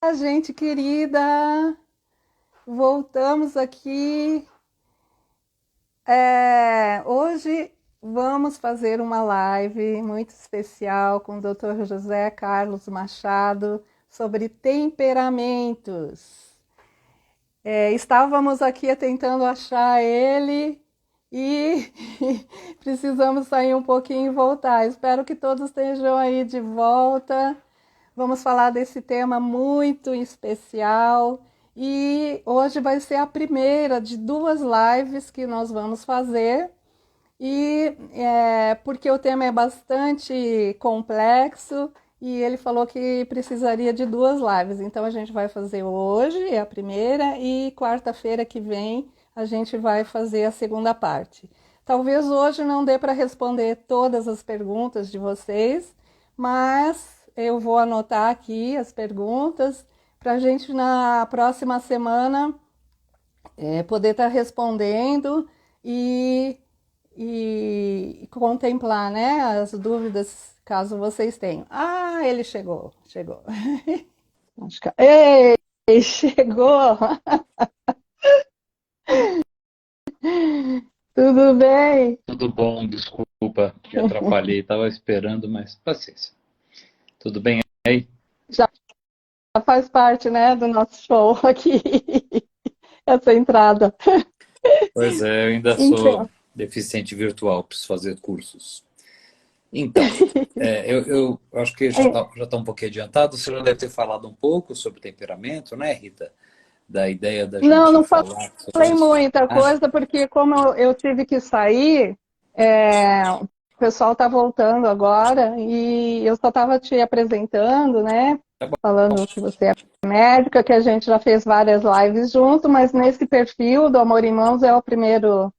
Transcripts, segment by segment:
Gente querida, voltamos aqui. Hoje vamos fazer uma live muito especial com o Dr. José Carlos Machado sobre temperamentos. Estávamos aqui tentando achar ele e precisamos sair um pouquinho e voltar. Espero que todos estejam aí de volta. Vamos falar desse tema muito especial e hoje vai ser a primeira de duas lives que nós vamos fazer. Porque o tema é bastante complexo e ele falou que precisaria de duas lives. Então a gente vai fazer hoje, é a primeira, e quarta-feira que vem a gente vai fazer a segunda parte. Talvez hoje não dê para responder todas as perguntas de vocês, mas eu vou anotar aqui as perguntas para a gente na próxima semana poder estar respondendo e e contemplar, né, as dúvidas caso vocês tenham. Ah, ele chegou, chegou. Ei, chegou! Tudo bem? Tudo bom, desculpa que atrapalhei, estava esperando, mas paciência. Tudo bem aí? Já faz parte, né, do nosso show aqui, essa entrada. Pois é, eu ainda sou Então, deficiente virtual, preciso fazer cursos. Então, eu acho que já tá um pouquinho adiantado, você já deve ter falado um pouco sobre temperamento, né, Rita? Da ideia da não, gente não falar sobre falei isso. muita Ah, coisa, porque como eu tive que sair, o pessoal está voltando agora e eu só estava te apresentando, né? tá bom. Falando que você é médica, que a gente já fez várias lives junto, mas nesse perfil do Amor em Mãos é o primeiro,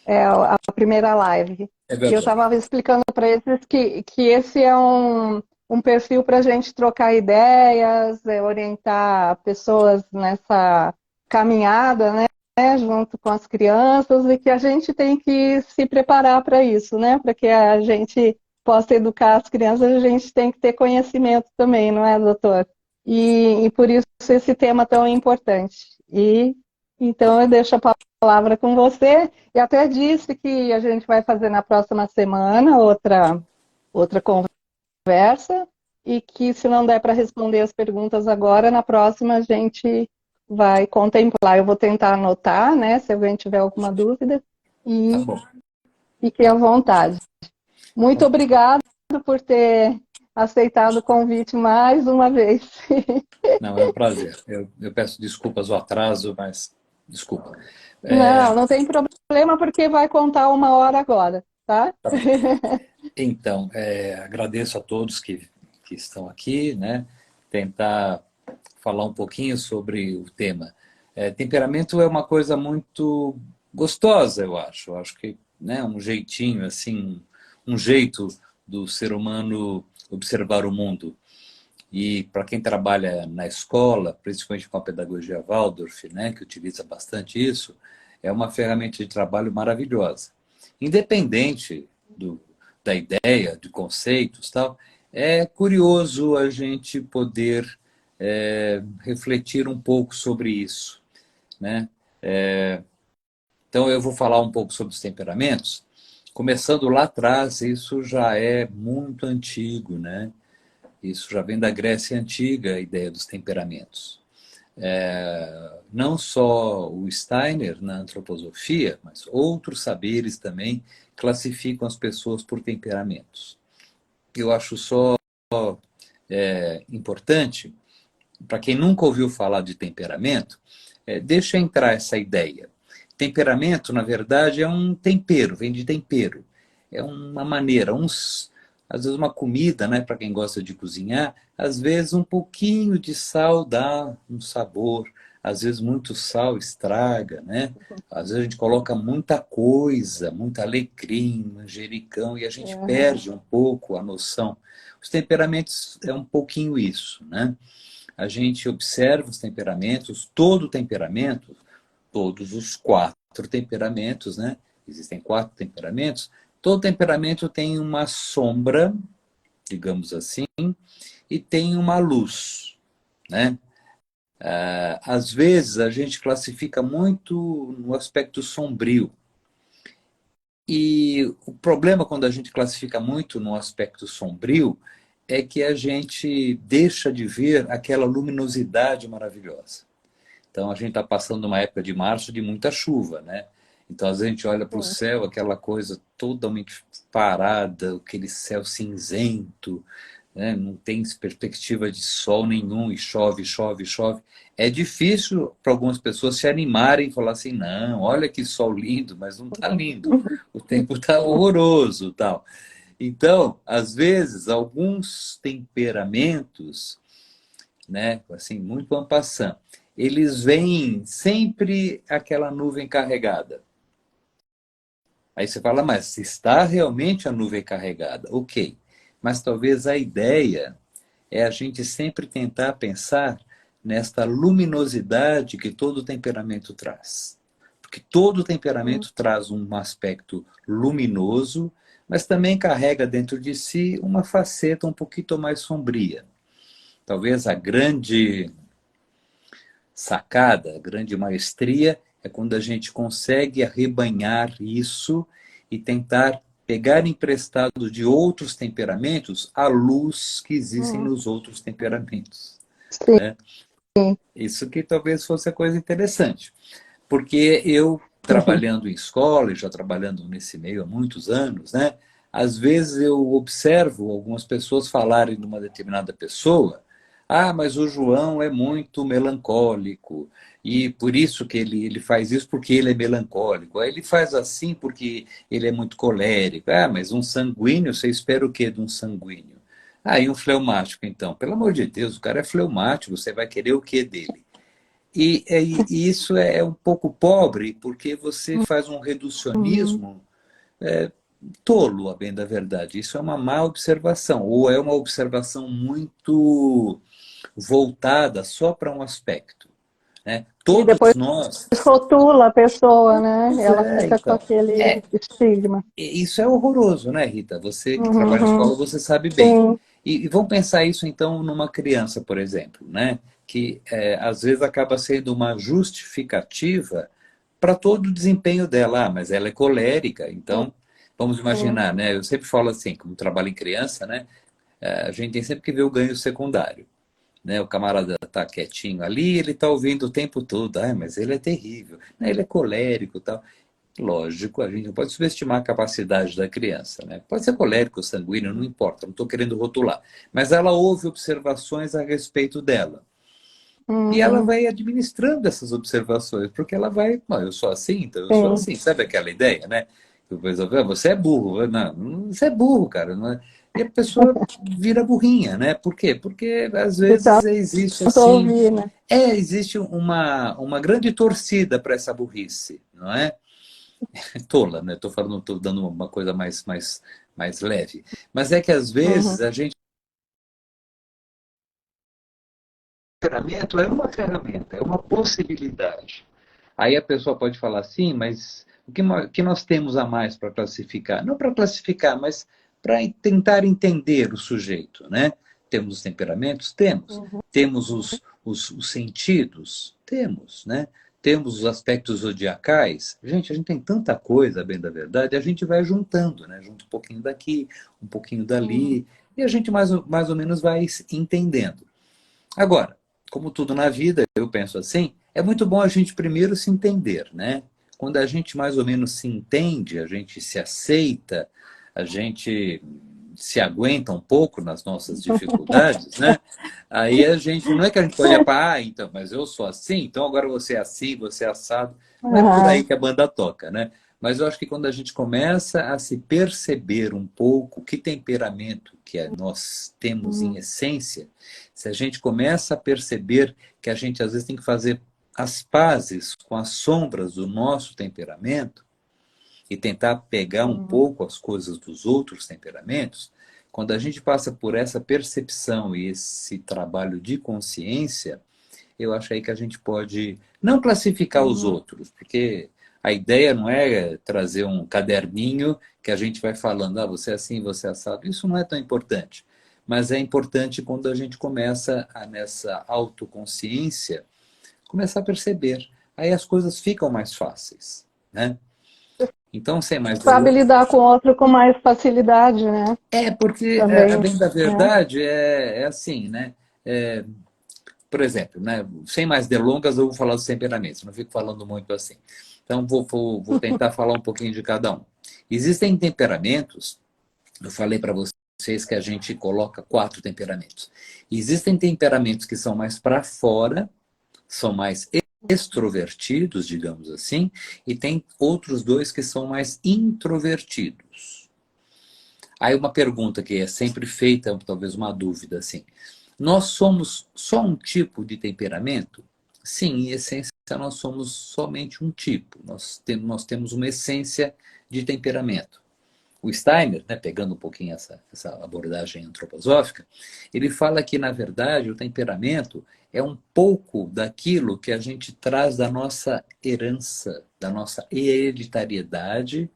a primeira live. É E eu verdade. estava explicando para eles que esse é um perfil para a gente trocar ideias, orientar pessoas nessa caminhada, né, junto com as crianças, e que a gente tem que se preparar para isso, né, para que a gente possa educar as crianças, a gente tem que ter conhecimento também, não é, doutor? E por isso esse tema tão importante. E então eu deixo a palavra com você. E até disse que a gente vai fazer na próxima semana outra conversa e que se não der para responder as perguntas agora, na próxima a gente vai contemplar. Eu vou tentar anotar, né, se alguém tiver alguma dúvida Tá e bom. fique à vontade. Muito Então, obrigada por ter aceitado o convite mais uma vez. não, é um prazer. Eu peço desculpas o atraso, mas desculpa. Não, não tem problema porque vai contar uma hora agora, tá? Tá bom. Então, agradeço a todos que estão aqui, né? Tentar falar um pouquinho sobre o tema. Temperamento é uma coisa muito gostosa, eu acho. Eu acho que, né, um jeitinho, assim, um jeito do ser humano observar o mundo. E para quem trabalha na escola, principalmente com a pedagogia Waldorf, né, que utiliza bastante isso, é uma ferramenta de trabalho maravilhosa. Independente da ideia, de conceitos, tal, é curioso a gente poder refletir um pouco sobre isso, né? Então eu vou falar um pouco sobre os temperamentos. Começando lá atrás, isso já é muito antigo, né? Isso já vem da Grécia Antiga, a ideia dos temperamentos. Não só o Steiner na antroposofia, mas outros saberes também classificam as pessoas por temperamentos. Eu acho só importante, para quem nunca ouviu falar de temperamento, deixa entrar essa ideia. Temperamento, na verdade, é um tempero, vem de tempero. É uma maneira, às vezes uma comida, né, para quem gosta de cozinhar, às vezes um pouquinho de sal dá um sabor, às vezes muito sal estraga, né? Às vezes a gente coloca muita coisa, muito alecrim, manjericão, e a gente Uhum. perde um pouco a noção. Os temperamentos é um pouquinho isso, né? A gente observa os temperamentos, todo temperamento, todos os quatro temperamentos, né? Existem quatro temperamentos. Todo temperamento tem uma sombra, digamos assim, e tem uma luz, né? Às vezes a gente classifica muito no aspecto sombrio. E o problema quando a gente classifica muito no aspecto sombrio é que a gente deixa de ver aquela luminosidade maravilhosa. Então a gente está passando uma época de março de muita chuva, né? Então às vezes a gente olha para o Sim. céu, aquela coisa totalmente parada, aquele céu cinzento, né? Não tem perspectiva de sol nenhum e chove, chove, chove. É difícil para algumas pessoas se animarem e falar assim, não, olha que sol lindo, mas não está lindo. O tempo está horroroso, tal. Então, às vezes, alguns temperamentos, né, assim, muito en passant, eles veem sempre aquela nuvem carregada. Aí você fala, mas está realmente a nuvem carregada? Ok. Mas talvez a ideia é a gente sempre tentar pensar nesta luminosidade que todo temperamento traz. Porque todo temperamento traz um aspecto luminoso, mas também carrega dentro de si uma faceta um pouquinho mais sombria. Talvez a grande sacada, a grande maestria é quando a gente consegue arrebanhar isso e tentar pegar emprestado de outros temperamentos a luz que existem Hum, nos outros temperamentos, sim. né? Isso que talvez fosse a coisa interessante, porque eu trabalhando em escola e já trabalhando nesse meio há muitos anos, né? Às vezes eu observo algumas pessoas falarem de uma determinada pessoa, ah, mas o João é muito melancólico e por isso que ele faz isso porque ele é melancólico. Aí ele faz assim porque ele é muito colérico. Ah, mas um sanguíneo, você espera o quê de um sanguíneo? Ah, e um fleumático, então? Pelo amor de Deus, o cara é fleumático, você vai querer o quê dele? E isso é um pouco pobre, porque você faz um Uhum. reducionismo tolo, a bem da verdade. Isso é uma má observação, ou é uma observação muito voltada só para um aspecto, né? E Todos depois nós. rotula a pessoa, né? Pois Ela é, fica com então. aquele estigma. Isso é horroroso, né, Rita? Você que trabalha em Uhum. escola, você sabe bem. Sim. E vamos pensar isso então numa criança, por exemplo, né? Que às vezes acaba sendo uma justificativa para todo o desempenho dela. Ah, mas ela é colérica, então vamos Sim. imaginar, né? Eu sempre falo assim, como trabalho em criança, né? A gente tem sempre que ver o ganho secundário, né? O camarada está quietinho ali, ele está ouvindo o tempo todo, ah, mas ele é terrível, né? Ele é colérico, e tal. Lógico, a gente não pode subestimar a capacidade da criança, né? Pode ser colérico, sanguíneo, não importa, não estou querendo rotular. Mas ela ouve observações a respeito dela. E ela Uhum. vai administrando essas observações, porque ela vai, "Bom, eu sou assim, então eu sou Sim. assim." Sabe aquela ideia, né? Depois, "Ah, você é burro." Não, você é burro, cara. Não é? E a pessoa vira burrinha, né? Por quê? Porque às De vezes existe tanto assim, ouvir, né? existe uma grande torcida para essa burrice, não é? Tola, né? Estou falando, tô dando uma coisa mais leve. Mas é que às Uhum. vezes a gente. Ferramenta é uma ferramenta, é uma possibilidade. Aí a pessoa pode falar assim, mas o que nós temos a mais para classificar? Não para classificar, mas para tentar entender o sujeito, né? Temos os temperamentos? Temos. Uhum. Temos os sentidos? Temos, né? Temos os aspectos zodiacais? Gente, a gente tem tanta coisa, bem da verdade, a gente vai juntando, né? Junta um pouquinho daqui, um pouquinho Uhum. dali, e a gente mais ou menos vai entendendo. Agora, como tudo na vida, eu penso assim, é muito bom a gente primeiro se entender, né? Quando a gente mais ou menos se entende, a gente se aceita, a gente se aguenta um pouco nas nossas dificuldades, né? Aí a gente, não é que a gente pode olhar para, ah, então, mas eu sou assim, então agora você é assim, você é assado. Não é por aí Uhum. que a banda toca, né? Mas eu acho que quando a gente começa a se perceber um pouco que temperamento nós temos em Uhum. essência, se a gente começa a perceber que a gente às vezes tem que fazer as pazes com as sombras do nosso temperamento e tentar pegar um Uhum. pouco as coisas dos outros temperamentos, quando a gente passa por essa percepção e esse trabalho de consciência, eu acho aí que a gente pode não classificar os Uhum. outros, porque a ideia não é trazer um caderninho que a gente vai falando, ah, você é assim, você é assado. Isso não é tão importante. mas é importante quando a gente começa nessa autoconsciência, começar a perceber. Aí as coisas ficam mais fáceis, né? Então, sem mais Sabe delongas. lidar com o outro com mais facilidade, né? Porque, a Também, bem da né? verdade, é assim, né? É, por exemplo, né? Sem mais delongas, eu vou falar dos temperamentos, não fico falando muito assim. Então, vou tentar falar um pouquinho de cada um. Existem temperamentos, eu falei para vocês que a gente coloca 4 temperamentos. Existem temperamentos que são mais para fora, são mais extrovertidos, digamos assim, e tem outros dois que são mais introvertidos. Aí uma pergunta que é sempre feita, talvez uma dúvida assim. Nós somos só um tipo de temperamento? Sim, em essência nós somos somente um tipo. Nós temos uma essência de temperamento. O Steiner, né, pegando um pouquinho essa abordagem antroposófica, ele fala que, na verdade, o temperamento é um pouco daquilo que a gente traz da nossa herança, da nossa hereditariedade,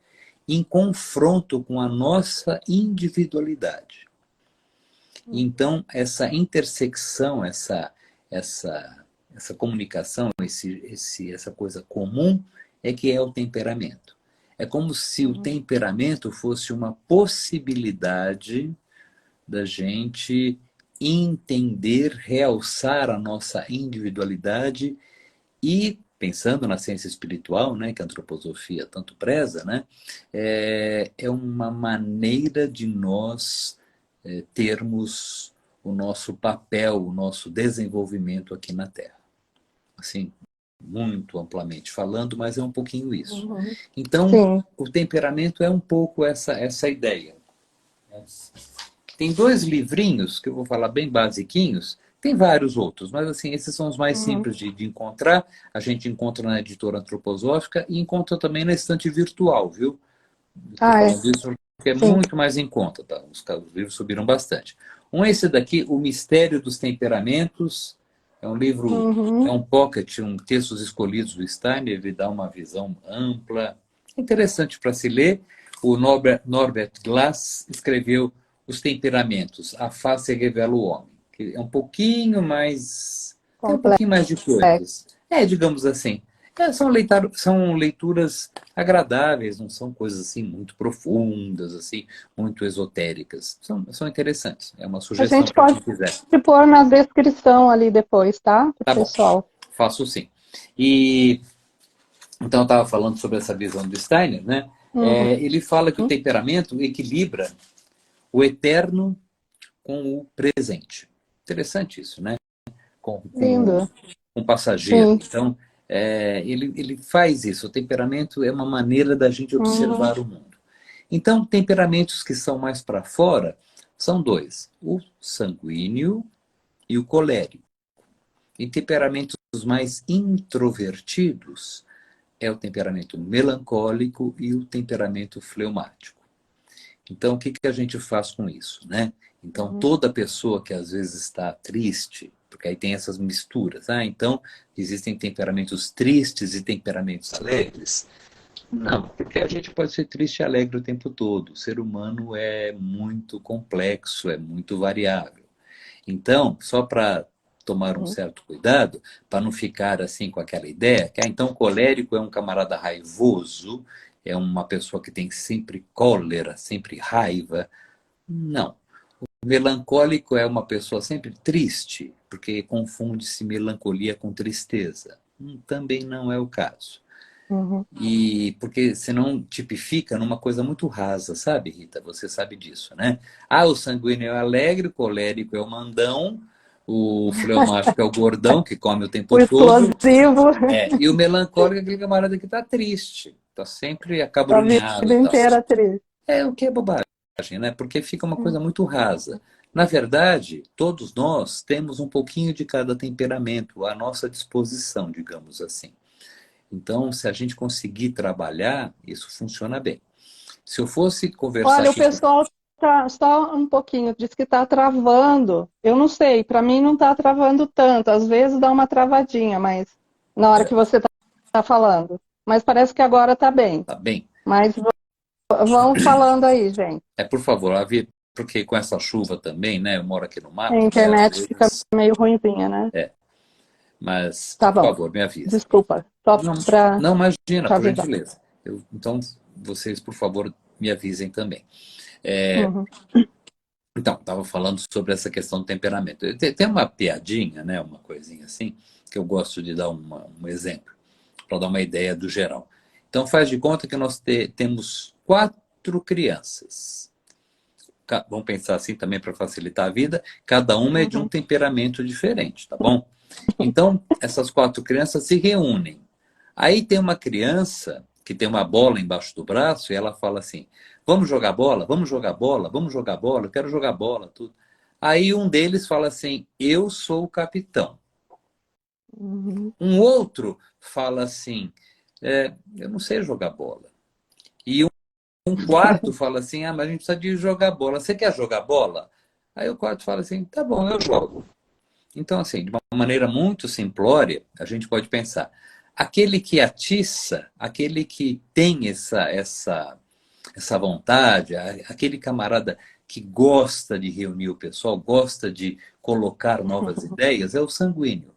em confronto com a nossa individualidade. Então, essa intersecção, essa comunicação, essa coisa comum, é que é o temperamento. É como se o temperamento fosse uma possibilidade da gente entender, realçar a nossa individualidade e, pensando na ciência espiritual, né, que a antroposofia tanto preza, né, é uma maneira de nós termos o nosso papel, o nosso desenvolvimento aqui na Terra. Assim, muito amplamente falando, mas é um pouquinho isso. Uhum. Então, Sim. o temperamento é um pouco essa ideia. Tem 2 livrinhos que eu vou falar bem basiquinhos, tem vários outros, mas assim, esses são os mais Uhum. simples de encontrar. A gente encontra na editora antroposófica e encontra também na estante virtual, viu? Estou Ah, é. falando isso porque é Sim. muito mais em conta, tá? Os livros subiram bastante. Um é esse daqui, O Mistério dos Temperamentos. É um livro, é Uhum. um pocket, textos escolhidos do Steiner, ele dá uma visão ampla, interessante para se ler. O Norbert Glass escreveu Os Temperamentos, a face revela o homem, que é um pouquinho mais, tem um Complexo. pouquinho mais de coisas. Digamos assim, são leituras agradáveis, não são coisas assim muito profundas, assim, muito esotéricas. São interessantes. É uma A sugestão gente para pode quem quiser. pôr na descrição ali depois, tá? Pro Tá bom, pessoal. faço sim. E então eu estava falando sobre essa visão do Steiner, né? Uhum. Ele fala que o temperamento equilibra o eterno com o presente. Interessante isso, né? Com Lindo. o passageiro. Sim. Então, ele faz isso. O temperamento é uma maneira da gente Uhum. observar o mundo. Então, temperamentos que são mais para fora são 2: o sanguíneo e o colérico. E temperamentos mais introvertidos é o temperamento melancólico e o temperamento fleumático. Então, o que a gente faz com isso, né? Então, Uhum. toda pessoa que às vezes está triste, porque aí tem essas misturas, então existem temperamentos tristes e temperamentos alegres. Não, porque a gente pode ser triste e alegre o tempo todo. O ser humano é muito complexo, é muito variável. Então, só para tomar um Uhum. certo cuidado, para não ficar assim com aquela ideia que, então, colérico é um camarada raivoso, é uma pessoa que tem sempre cólera, sempre raiva. Não. O melancólico é uma pessoa sempre triste, porque confunde-se melancolia com tristeza. Também não é o caso. Uhum. E porque senão tipifica numa coisa muito rasa, sabe, Rita? Você sabe disso, né? O sanguíneo é alegre, o colérico é o mandão, o fleumático é o gordão, que come o O tempo todo, explosivo e o melancólico é aquele camarada que está triste, está sempre da acabrunhado vida e tal. inteira triste. É o que é bobagem, né? Porque fica uma coisa Uhum. muito rasa. Na verdade, todos nós temos um pouquinho de cada temperamento à nossa disposição, digamos assim. Então, se a gente conseguir trabalhar, isso funciona bem. Se eu fosse conversar Olha, o aqui com... pessoal tá só um pouquinho, diz que está travando. Eu não sei, para mim não está travando tanto. Às vezes dá uma travadinha, mas na hora que você está falando. Mas parece que agora está bem. Tá bem? Mas vão falando aí, gente. Por favor, porque com essa chuva também, né? Eu moro aqui no A mato, né? Às internet fica vezes... meio ruimzinha, né? Mas, Tá por bom. favor, me avise. Desculpa. Só Não, para não imagina, te por avisar. gentileza. Então, vocês, por favor, me avisem também. É, Uhum. então, estava falando sobre essa questão do temperamento. Tem uma piadinha, né? Uma coisinha assim, que eu gosto de dar um exemplo, para dar uma ideia do geral. Então, faz de conta que nós temos 4 crianças. Vamos pensar assim também para facilitar a vida. Cada uma é de um Uhum. temperamento diferente, tá bom? Então, essas 4 crianças se reúnem. Aí tem uma criança que tem uma bola embaixo do braço e ela fala assim: vamos jogar bola, vamos jogar bola, vamos jogar bola, eu quero jogar bola, tudo. Aí um deles fala assim: eu sou o capitão. Uhum. Um outro fala assim: eu não sei jogar bola. E um quarto fala assim: ah, mas a gente precisa de jogar bola. Você quer jogar bola? Aí o quarto fala assim: tá bom, eu jogo. Então, assim, de uma maneira muito simplória, a gente pode pensar: aquele que atiça, aquele que tem essa vontade, aquele camarada que gosta de reunir o pessoal, gosta de colocar novas ideias, é o sanguíneo.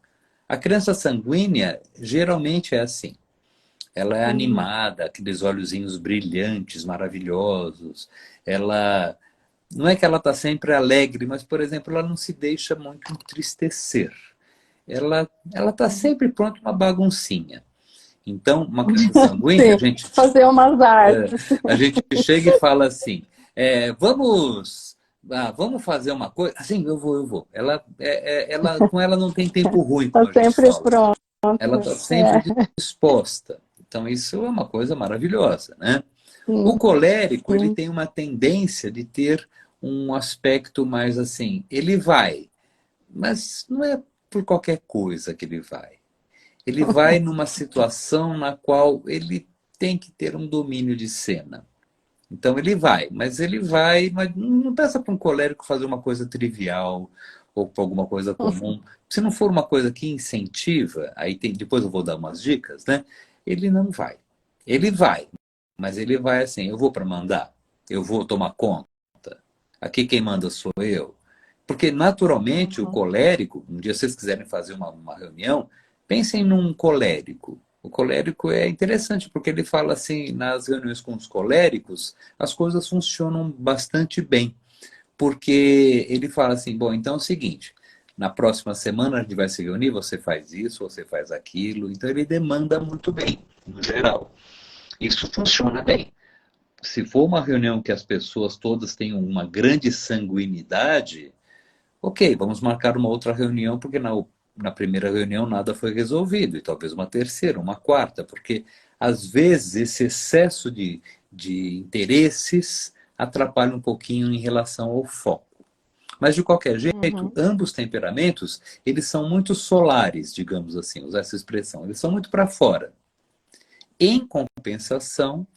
A criança sanguínea geralmente é assim. Ela é Uhum. animada, aqueles olhozinhos brilhantes, maravilhosos. Ela não é que ela está sempre alegre, mas, por exemplo, ela não se deixa muito entristecer. Ela está Uhum. sempre pronta uma baguncinha. Então, uma criança sanguínea, Sim, fazer umas artes. a gente chega e fala assim: vamos fazer uma coisa. Assim, eu vou, eu vou. Com ela não tem tempo ruim, Tá como a gente sempre fala. pronto. Ela está sempre É, disposta. Então, isso é uma coisa maravilhosa, né? O sim, colérico, ele sim. tem uma tendência de ter um aspecto mais assim, ele vai, mas não é por qualquer coisa que ele vai. Ele vai numa situação na qual ele tem que ter um domínio de cena. Então ele vai, mas não peça para um colérico fazer uma coisa trivial ou para alguma coisa comum. Se não for uma coisa que incentiva, depois eu vou dar umas dicas, né? Ele não vai. Ele vai, mas ele vai assim, eu vou para mandar, eu vou tomar conta. Aqui quem manda sou eu. Porque naturalmente o Uhum. colérico, um dia vocês quiserem fazer uma reunião, pensem num colérico. O colérico é interessante porque ele fala assim, nas reuniões com os coléricos, as coisas funcionam bastante bem. Porque ele fala assim, bom, então é o seguinte, na próxima semana a gente vai se reunir, você faz isso, você faz aquilo. Então ele demanda muito bem, no geral. Isso funciona bem. Se for uma reunião que as pessoas todas tenham uma grande sanguinidade, ok, vamos marcar uma outra reunião, porque na primeira reunião nada foi resolvido, e talvez uma terceira, uma quarta, porque às vezes esse excesso de interesses atrapalha um pouquinho em relação ao foco. Mas de qualquer jeito, Uhum. ambos temperamentos, eles são muito solares, digamos assim, usar essa expressão, eles são muito para fora. Em compensação,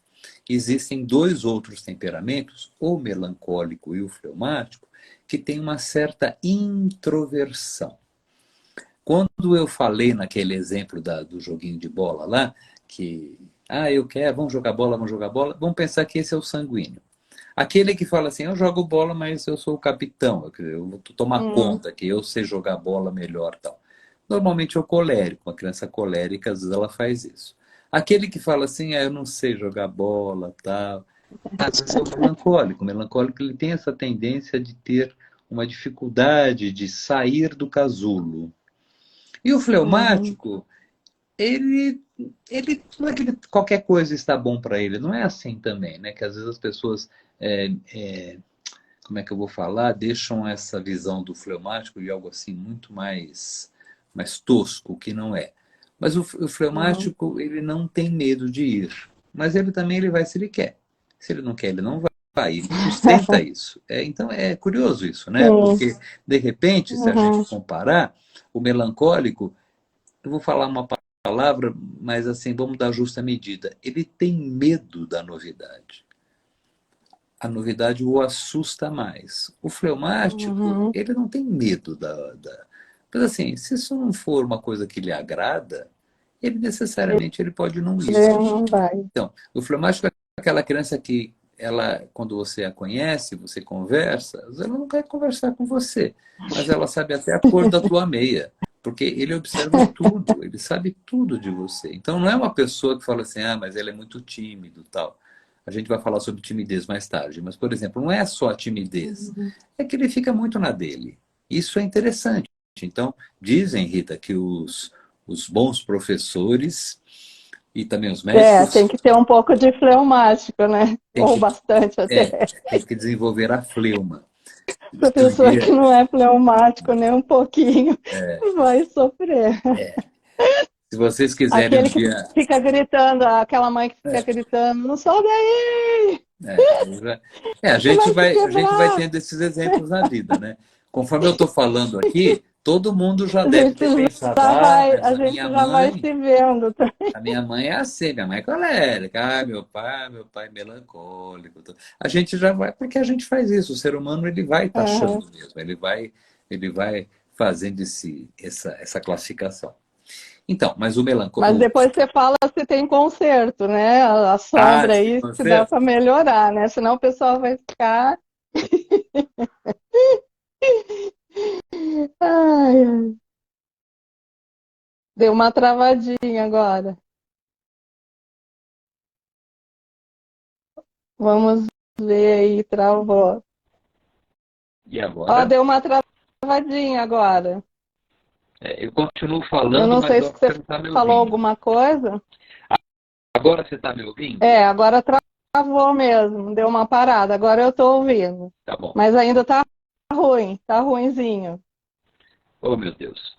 existem 2 outros temperamentos, o melancólico e o fleumático, que têm uma certa introversão. Quando eu falei naquele exemplo do joguinho de bola lá, que, eu quero, vamos jogar bola, vamos pensar que esse é o sanguíneo. Aquele que fala assim, eu jogo bola, mas eu sou o capitão, eu vou tomar Uhum. conta, que eu sei jogar bola melhor tal. Normalmente é o colérico, uma criança colérica, às vezes ela faz isso. Aquele que fala assim, eu não sei jogar bola, tal. Às vezes é o melancólico. O melancólico ele tem essa tendência de ter uma dificuldade de sair do casulo. E o Uhum. fleumático, ele, ele não é que qualquer coisa está bom para ele, não é assim também, né? Que às vezes as pessoas, é, é, como é que eu vou falar, deixam essa visão do fleumático de algo assim muito mais tosco, que não é. Mas o Uhum. fleumático, ele não tem medo de ir, mas ele também ele vai se ele quer. Se ele não quer, ele não vai. Ele sustenta isso. Então é curioso isso, né? Sim. Porque, de repente, se a gente Uhum. comparar, o melancólico, eu vou falar uma palavra, mas assim, vamos dar justa medida. Ele tem medo da novidade. A novidade o assusta mais. O fleumático, Uhum. ele não tem medo da... Mas assim, se isso não for uma coisa que lhe agrada, ele necessariamente ele pode não ir. Ele não vai. Então, o fleumático é aquela criança que ela, quando você a conhece, você conversa, ela não quer conversar com você, mas ela sabe até a cor da tua meia, porque ele observa tudo, ele sabe tudo de você. Então não é uma pessoa que fala assim, ah, mas ele é muito tímido, tal. A gente vai falar sobre timidez mais tarde, mas, por exemplo, não é só a timidez, é que ele fica muito na dele. Isso é interessante. Então, dizem, Rita, que os bons professores e também os Tem médicos que ter um pouco de fleumático, né? têm Ou que, bastante até. têm que desenvolver a fleuma. A Se um pessoa que dia, não é fleumático nem um pouquinho vai sofrer. se vocês quiserem um Aquele que dia. fica gritando, aquela mãe que fica gritando, não sobe aí, você vai se A gente vai quebrar. tendo esses exemplos na vida, né? Conforme eu estou falando aqui, todo mundo já A deve gente ter pensado, ah, mas a gente já vai se vendo. a minha mãe é assim, minha mãe é colérica, ah, meu pai é melancólico. A gente já vai, porque a gente faz isso, o ser humano ele vai Uhum. taxando mesmo, ele vai fazendo essa classificação. Então, mas o Mas melancólico. depois você fala se tem conserto, né? A Ah, sombra se aí, se dá conserta? para melhorar, né? Senão o pessoal vai ficar. Ai, ai. Deu uma travadinha agora. Vamos ver aí, travou. E Ó, agora? deu uma travadinha agora. Eu continuo Eu falando, não mas sei eu se acho que você você não está me falou ouvindo. alguma coisa. Agora você está me ouvindo? É, agora travou mesmo, deu uma parada. Agora eu tô ouvindo. Tá bom. Mas ainda tá ruim, tá ruinzinho. Oh, meu Deus.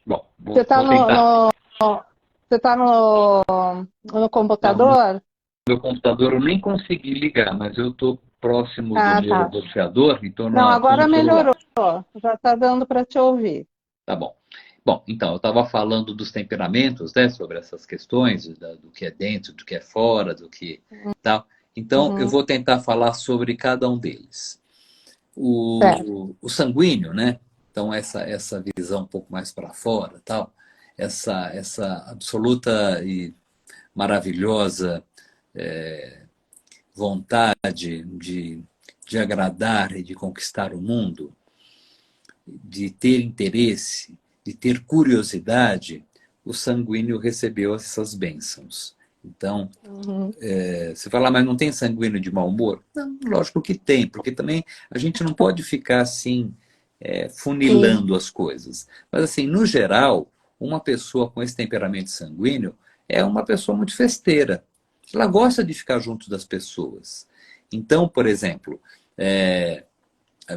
Bom, Você tá vou tentar. você tá no Não, no computador? meu computador eu nem consegui ligar, mas eu estou próximo do Ah, meu tá. roteador, então Não, estou no agora melhorou. celular. Já tá dando para te ouvir. Tá bom. Bom, então, eu estava falando dos temperamentos, né, sobre essas questões, do que é dentro, do que é fora, do que tal. Então, eu Uhum, vou tentar falar sobre cada um deles. certo. O sanguíneo, né? Então, essa visão um pouco mais para fora, tal, essa absoluta e maravilhosa vontade de agradar e de conquistar o mundo, de ter interesse, de ter curiosidade, o sanguíneo recebeu essas bênçãos. Então, Uhum, você fala, mas não tem sanguíneo de mau humor? Não, lógico que tem, porque também a gente não pode ficar assim, sim. funilando as coisas. Mas assim, no geral, uma pessoa com esse temperamento sanguíneo é uma pessoa muito festeira. Ela gosta de ficar junto das pessoas. Então, por exemplo,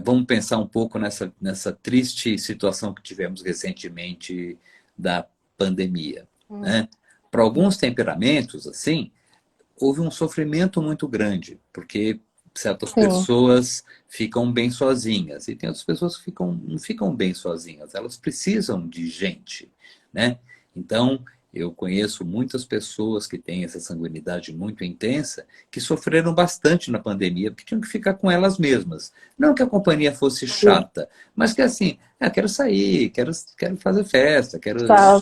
vamos pensar um pouco nessa triste situação que tivemos recentemente da pandemia, Uhum, né? Para alguns temperamentos, assim, houve um sofrimento muito grande, porque certas sim. pessoas ficam bem sozinhas e tem outras pessoas que não ficam bem sozinhas, elas precisam de gente, né? Então, eu conheço muitas pessoas que têm essa sanguinidade muito intensa, que sofreram bastante na pandemia, porque tinham que ficar com elas mesmas. Não que a companhia fosse Sim. chata, mas que assim, quero sair, quero fazer festa, quero Tá,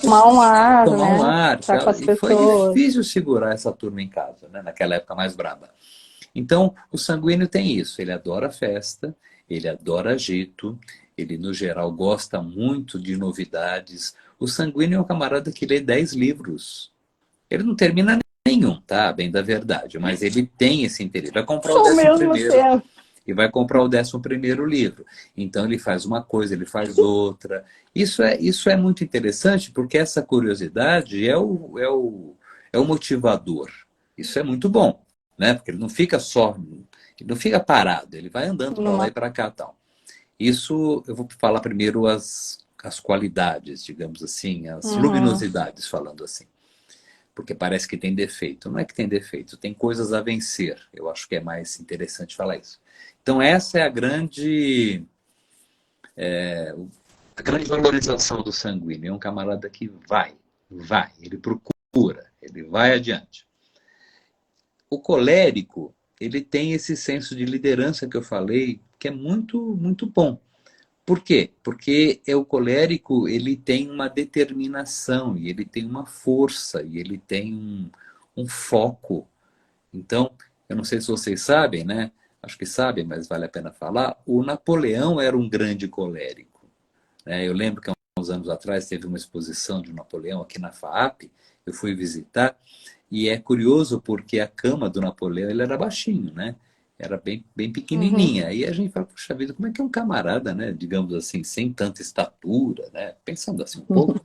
tomar um ar, tomar um né? ar. Tá com as E foi pessoas. difícil segurar essa turma em casa, né? Naquela época mais braba. Então, o sanguíneo tem isso. Ele adora festa, ele adora agito, ele, no geral, gosta muito de novidades. O sanguíneo é um camarada que lê 10 livros. Ele não termina nenhum, tá? Bem da verdade, mas ele tem esse interesse. Vai comprar o Ao décimo mesmo primeiro tempo. e vai comprar o 11º livro. Então ele faz uma coisa, ele faz outra. Isso é muito interessante porque essa curiosidade é o motivador. Isso é muito bom, né? Porque ele não fica só, ele não fica parado, ele vai andando para lá Numa... e para cá, tal. Isso eu vou falar primeiro as qualidades, digamos assim, as Uhum, luminosidades, falando assim. Porque parece que tem defeito. Não é que tem defeito, tem coisas a vencer. Eu acho que é mais interessante falar isso. Então, essa é a grande valorização do sanguíneo. É um camarada que vai, ele procura, ele vai adiante. O colérico, ele tem esse senso de liderança que eu falei, que é muito, muito bom. Por quê? Porque o colérico, ele tem uma determinação, e ele tem uma força, e ele tem um foco. Então, eu não sei se vocês sabem, né? Acho que sabem, mas vale a pena falar. O Napoleão era um grande colérico, né? Eu lembro que há uns anos atrás teve uma exposição de Napoleão aqui na FAAP, eu fui visitar, e é curioso porque a cama do Napoleão ele era baixinho, né? Era bem Uhum. pequenininha. E a gente fala, puxa vida, como é que é um camarada, né? Digamos assim, sem tanta estatura, né? Pensando assim um pouco,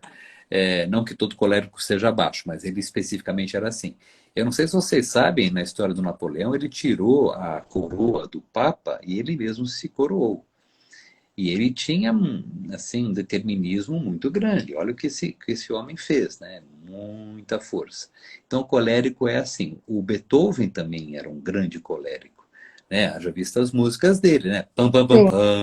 não que todo colérico seja baixo, mas ele especificamente era assim. Eu não sei se vocês sabem, na história do Napoleão, ele tirou a coroa do Papa e ele mesmo se coroou. E ele tinha assim, um determinismo muito grande. Olha o que esse homem fez, né? Muita força. Então, o colérico é assim. O Beethoven também era um grande colérico. Né? Haja visto as músicas dele, né? Pam, pam, pam,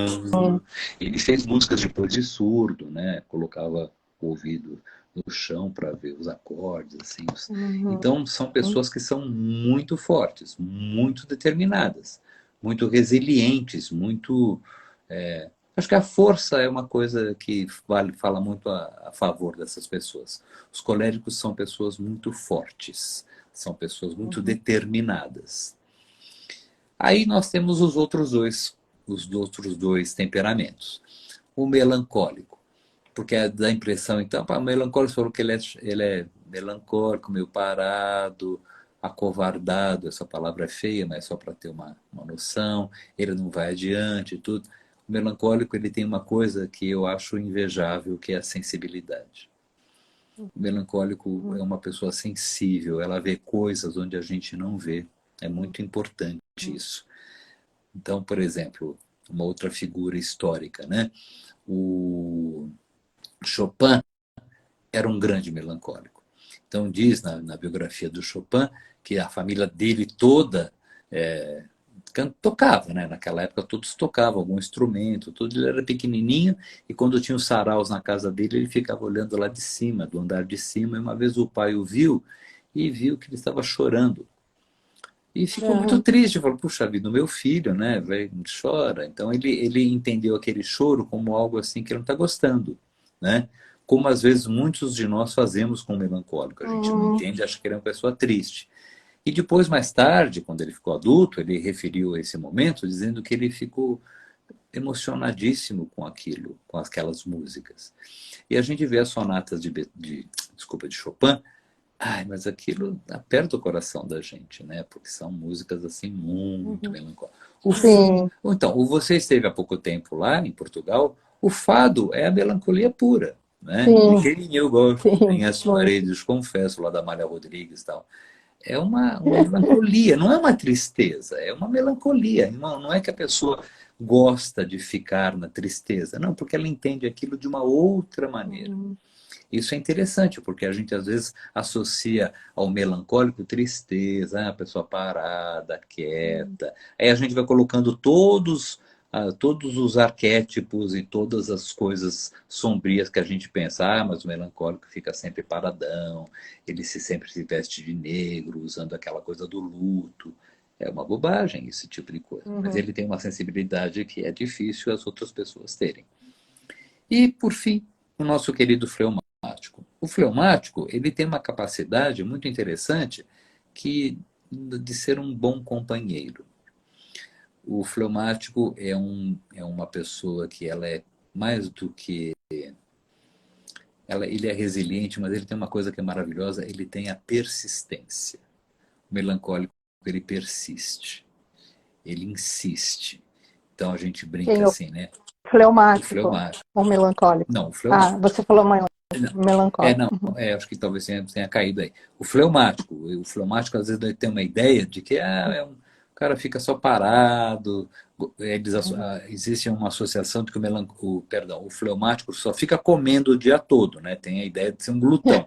Sim. pam. Ele fez músicas depois de surdo, né? Colocava o ouvido no chão para ver os acordes, assim. Uhum. Então, são pessoas que são muito fortes, muito determinadas, muito resilientes, muito acho que a força é uma coisa que fala muito a favor dessas pessoas. Os coléricos são pessoas muito fortes, são pessoas muito Uhum. determinadas. Aí nós temos os outros dois temperamentos. O melancólico, porque dá a impressão, então, o melancólico falou que ele é melancólico, meio parado, acovardado, essa palavra é feia, mas é só para ter uma noção, ele não vai adiante e tudo. O melancólico ele tem uma coisa que eu acho invejável, que é a sensibilidade. O melancólico é Uhum. uma pessoa sensível, ela vê coisas onde a gente não vê. É muito importante isso. Então, por exemplo, uma outra figura histórica, né? O Chopin era um grande melancólico. Então diz na biografia do Chopin que a família dele toda tocava, né? Naquela época todos tocavam algum instrumento, tudo. Ele era pequenininho e quando tinha os saraus na casa dele ele ficava olhando lá de cima, do andar de cima. E uma vez o pai o viu e viu que ele estava chorando. E ficou muito Uhum. triste, falou, puxa vida, o meu filho, né, velho, chora. Então ele entendeu aquele choro como algo assim que ele não está gostando, né? Como às vezes muitos de nós fazemos com o melancólico. A gente não Uhum. entende, acha que ele é uma pessoa triste. E depois, mais tarde, quando ele ficou adulto, ele referiu a esse momento dizendo que ele ficou emocionadíssimo com aquilo, com aquelas músicas. E a gente vê as sonatas desculpa, de Chopin. Ai, mas aquilo aperta o coração da gente, né? Porque são músicas assim muito Uhum. melancólicas. Sim, Então, você esteve há pouco tempo lá em Portugal. O fado é a melancolia pura, né? De sim, quem eu gosto, sim, nem as muito. paredes confesso, lá da Amália Rodrigues e tal. É uma melancolia, não é uma tristeza, é uma melancolia. Não é que a pessoa gosta de ficar na tristeza, não, porque ela entende aquilo de uma outra maneira. Uhum. Isso é interessante, porque a gente às vezes associa ao melancólico tristeza, a pessoa parada, quieta. Aí a gente vai colocando todos os arquétipos e todas as coisas sombrias que a gente pensa, mas o melancólico fica sempre paradão, ele sempre se veste de negro, usando aquela coisa do luto. É uma bobagem esse tipo de coisa, mas Uhum. ele tem uma sensibilidade que é difícil as outras pessoas terem. E, por fim, o nosso querido fleumático. O fleumático, ele tem uma capacidade muito interessante que de ser um bom companheiro. O fleumático é uma pessoa que ela é mais do que ele é resiliente, mas ele tem uma coisa que é maravilhosa, ele tem a persistência. O melancólico, ele persiste, ele insiste. Então a gente brinca Quem o assim, né? O fleumático fleumático. ou melancólico? Não, o Ah, fleumático. você falou É, melancólico. não, Uhum. acho que talvez tenha caído aí. O fleumático às vezes tem uma ideia de que o cara fica só parado. Uhum. Existe uma associação de que o fleumático só fica comendo o dia todo, né? Tem a ideia de ser um glutão.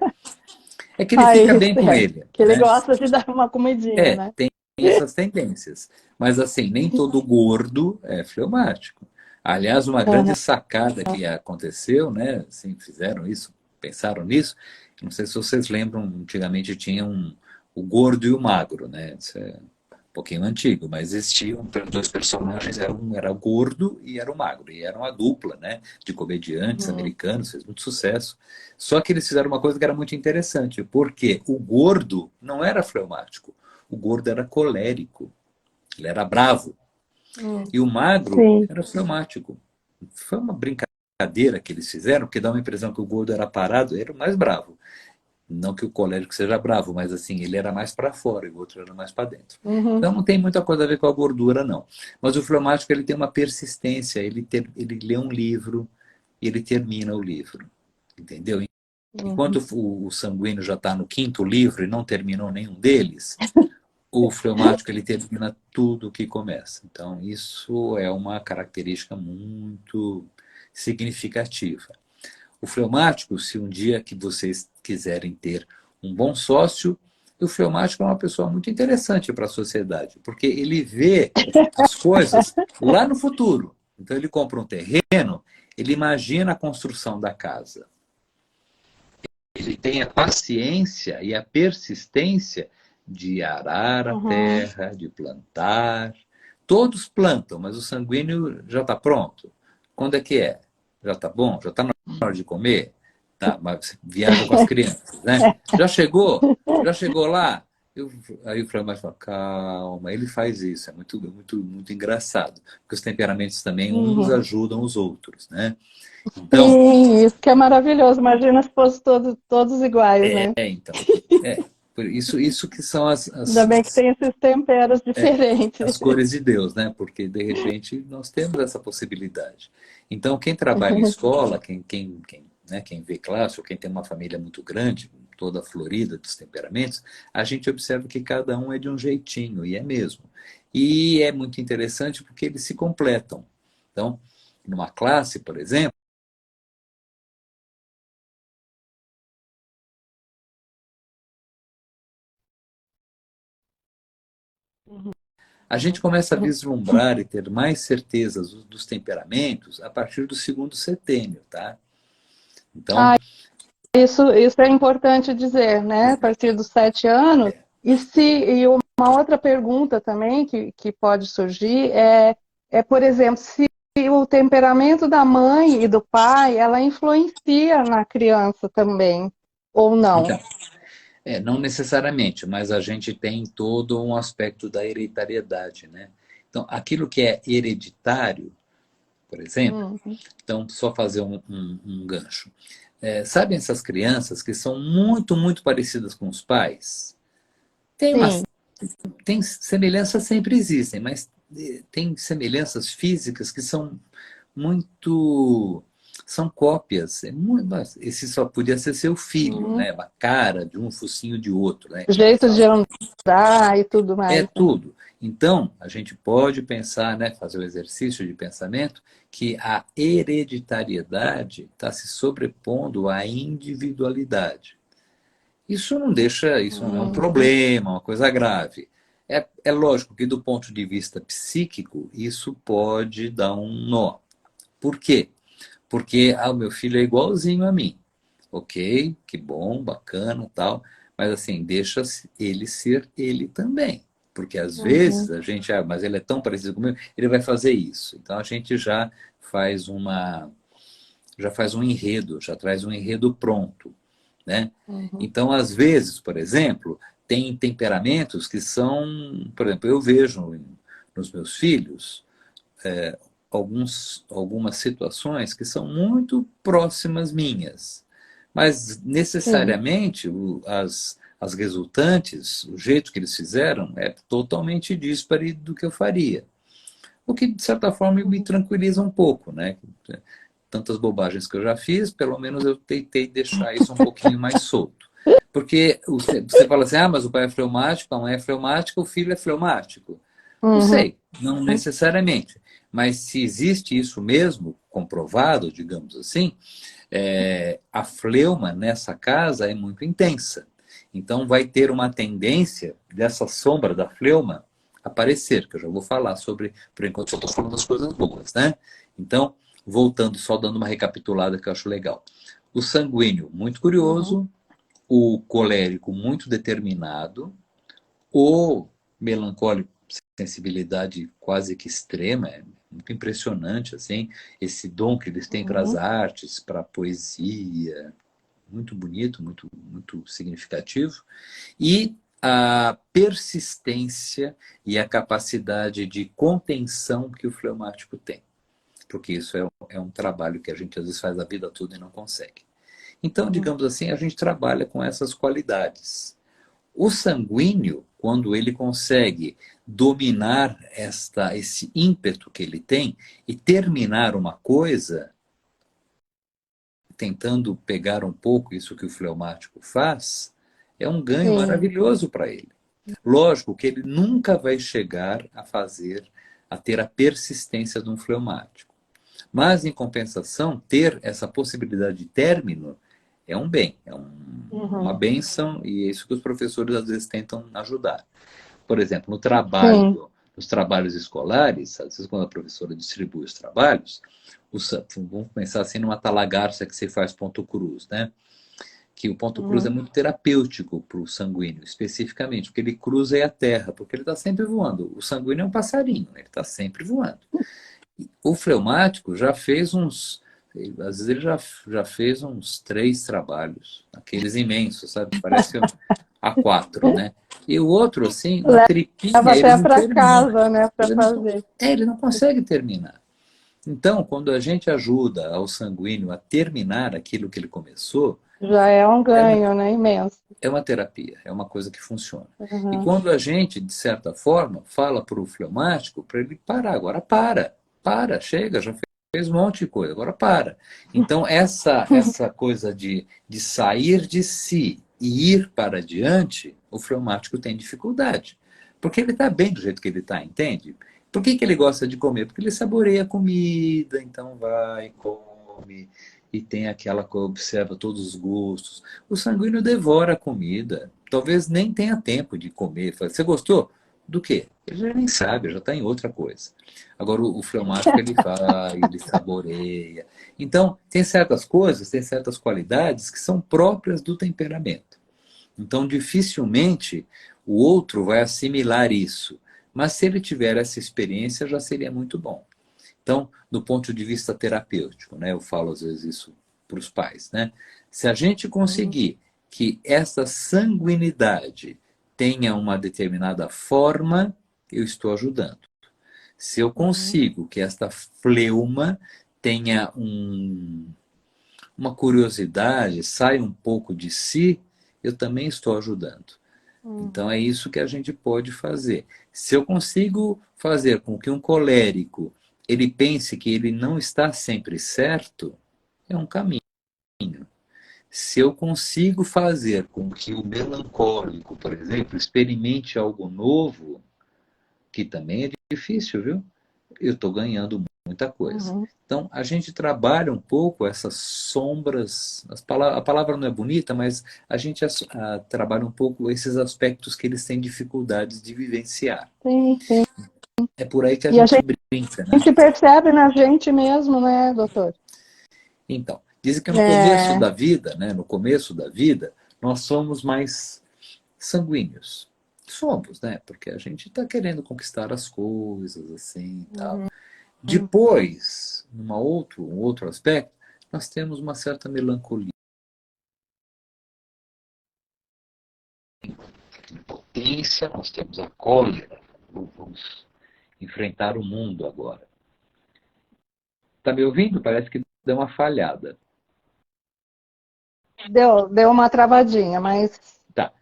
É que ele Ah, fica isso bem com é. ele, Que ele né? gosta de dar uma comidinha, né? Tem essas tendências. Mas assim, nem todo gordo é fleumático. Aliás, uma grande Uhum. sacada que aconteceu, né? Assim, fizeram isso, pensaram nisso. Não sei se vocês lembram, antigamente tinha o gordo e o magro, né? Isso é um pouquinho antigo, mas existiam dois personagens, era o gordo e era o magro, e era uma dupla, né? De comediantes Uhum. americanos, fez muito sucesso. Só que eles fizeram uma coisa que era muito interessante, porque o gordo não era fleumático. o gordo era colérico, ele era bravo. Hum. E o magro Sim. era fleumático. Foi uma brincadeira que eles fizeram, porque dá uma impressão que o gordo era parado, era o mais bravo. Não que o colérico seja bravo, mas assim, ele era mais para fora e o outro era mais para dentro. Uhum. Então não tem muita coisa a ver com a gordura, não. Mas o fleumático ele tem uma persistência, ele lê um livro e ele termina o livro. Entendeu? Enquanto Uhum. o sanguíneo já está no quinto livro e não terminou nenhum deles, o fleumático ele termina tudo que começa. Então, isso é uma característica muito significativa. O fleumático, se um dia que vocês quiserem ter um bom sócio, o fleumático é uma pessoa muito interessante para a sociedade, porque ele vê as coisas lá no futuro. Então, ele compra um terreno, ele imagina a construção da casa. Ele tem a paciência e a persistência de arar a Uhum. terra, de plantar. Todos plantam, mas o sanguíneo já está pronto. Quando é que é? Já está bom? Já está na hora de comer? Tá, mas você viaja com as crianças, né? Já chegou? Já chegou lá? Aí o Flamengo fala, calma, ele faz isso, é muito, muito, muito engraçado, porque os temperamentos também uns Uhum. ajudam os outros, né? Então, Sim, isso que é maravilhoso. Imagina se fossem todos iguais, né? então, isso que são Ainda bem que tem esses temperos diferentes. as cores de Deus, né? Porque de repente nós temos essa possibilidade. Então, quem trabalha em escola, né, quem vê classe, ou quem tem uma família muito grande, toda florida dos temperamentos, a gente observa que cada um é de um jeitinho, e é mesmo. E é muito interessante porque eles se completam. Então, numa classe, por exemplo, a gente começa a vislumbrar e ter mais certezas dos temperamentos a partir do segundo setênio, tá? Então, Ah, isso é importante dizer, né? A partir dos 7 anos. E uma outra pergunta também que pode surgir por exemplo, se o temperamento da mãe e do pai, ela influencia na criança também, ou não? então, não necessariamente, mas a gente tem todo um aspecto da hereditariedade, né? Então, aquilo que é hereditário, por exemplo, Uhum. então, só fazer um gancho. Sabem essas crianças que são muito, muito parecidas com os pais? Tem umas Sim. tem semelhanças sempre existem, mas tem semelhanças físicas que são muito são cópias. Esse só podia ser seu filho, Uhum. né? Uma cara de um, focinho de outro, né? Que a gente Jeito de fala. andar e tudo É mais, né? tudo. Então, a gente pode pensar, né, fazer o exercício de pensamento, que a hereditariedade está se sobrepondo à individualidade. Isso não é um Uhum. problema, uma coisa grave. É lógico que, do ponto de vista psíquico, isso pode dar um nó. Por quê? Porque o meu filho é igualzinho a mim. Ok, que bom, bacana, tal. Mas assim, deixa ele ser ele também. Porque às vezes Uhum. a gente, mas ele é tão parecido comigo, ele vai fazer isso. Então a gente faz já faz um enredo, já traz um enredo pronto, né? Uhum. Então, às vezes, por exemplo, tem temperamentos que são, por exemplo, eu vejo nos meus filhos algumas situações que são muito próximas minhas, mas Sim. necessariamente as resultantes, o jeito que eles fizeram é totalmente díspare do que eu faria. O que, de certa forma, me Uhum. tranquiliza um pouco, né? Tantas bobagens que eu já fiz, pelo menos eu tentei deixar isso um pouquinho mais solto. Porque você fala assim, mas o pai é fleumático, a mãe é fleumática, o filho é fleumático. Não Uhum. sei, não necessariamente. Mas se existe isso mesmo, comprovado, digamos assim, a fleuma nessa casa é muito intensa. Então vai ter uma tendência dessa sombra da fleuma aparecer, que eu já vou falar sobre, por enquanto só estou falando das coisas boas, né? Então, voltando, só dando uma recapitulada que eu acho legal. O sanguíneo, muito Uhum. curioso, o colérico, muito determinado, o melancólico, sensibilidade quase que extrema, é muito impressionante, assim, esse dom que eles têm para as Uhum. artes, para a poesia, muito bonito, muito, muito significativo. E a persistência e a capacidade de contenção que o fleumático tem. Porque isso é um trabalho que a gente às vezes faz a vida toda e não consegue. Então, digamos assim, a gente trabalha com essas qualidades. O sanguíneo, quando ele consegue dominar esse ímpeto que ele tem e terminar uma coisa, tentando pegar um pouco isso que o fleumático faz, é um ganho Sim. maravilhoso para ele. Lógico que ele nunca vai chegar a ter a persistência de um fleumático. Mas, em compensação, ter essa possibilidade de término é um bem, uma bênção, e é isso que os professores às vezes tentam ajudar. Por exemplo, Sim. nos trabalhos escolares, às vezes quando a professora distribui os trabalhos, vamos pensar assim numa talagarça que você faz ponto cruz, né? Que o ponto cruz é muito terapêutico para o sanguíneo, especificamente, porque ele cruza a terra, porque ele está sempre voando. O sanguíneo é um passarinho, ele está sempre voando. O fleumático já fez às vezes ele já fez uns 3 trabalhos, aqueles imensos, sabe? Parece um A4, né? E o outro, assim, uma Leva tripinha, ele até não para termina. casa, né, para fazer. Ele não consegue terminar. Então, quando a gente ajuda ao sanguíneo a terminar aquilo que ele começou, Já é um é uma, ganho, né, imenso. é uma terapia, é uma coisa que funciona. E Uhum. quando a gente, de certa forma, fala para o fleumático, para ele parar, agora para, chega, já fez um monte de coisa, agora para. Então, essa coisa de sair de si e ir para diante, o fleumático tem dificuldade. Porque ele está bem do jeito que ele está, entende? Por que ele gosta de comer? Porque ele saboreia a comida, então vai, come, e tem aquela que observa todos os gostos. O sanguíneo devora a comida. Talvez nem tenha tempo de comer. Você gostou? Do quê? Ele já nem sabe, já está em outra coisa. Agora, o fleumático, ele vai, ele saboreia. Então, tem certas coisas, tem certas qualidades que são próprias do temperamento. Então, dificilmente o outro vai assimilar isso. Mas se ele tiver essa experiência, já seria muito bom. Então, do ponto de vista terapêutico, né, eu falo às vezes isso para os pais, né? Se a gente conseguir que essa sanguinidade tenha uma determinada forma, eu estou ajudando. Se eu consigo que esta fleuma tenha uma curiosidade, saia um pouco de si, eu também estou ajudando. Então é isso que a gente pode fazer. Se eu consigo fazer com que um colérico ele pense que ele não está sempre certo, é um caminho. Se eu consigo fazer com que o melancólico, por exemplo, experimente algo novo, que também é difícil, viu? Eu estou ganhando muita coisa. Uhum. Então, a gente trabalha um pouco essas sombras, a palavra não é bonita, mas a gente trabalha um pouco esses aspectos que eles têm dificuldades de vivenciar. Sim, sim. É por aí que a E a gente brinca, né? gente percebe na gente mesmo, né, doutor? Então, dizem que no começo É, da vida, né, no começo da vida, nós somos mais sanguíneos. Somos, né? Porque a gente está querendo conquistar as coisas, assim, e tal. Depois, um outro aspecto, nós temos uma certa melancolia, impotência, nós temos a cólera. Vamos enfrentar o mundo agora. Está me ouvindo? Parece que deu uma falhada. deu uma travadinha, mas Tá,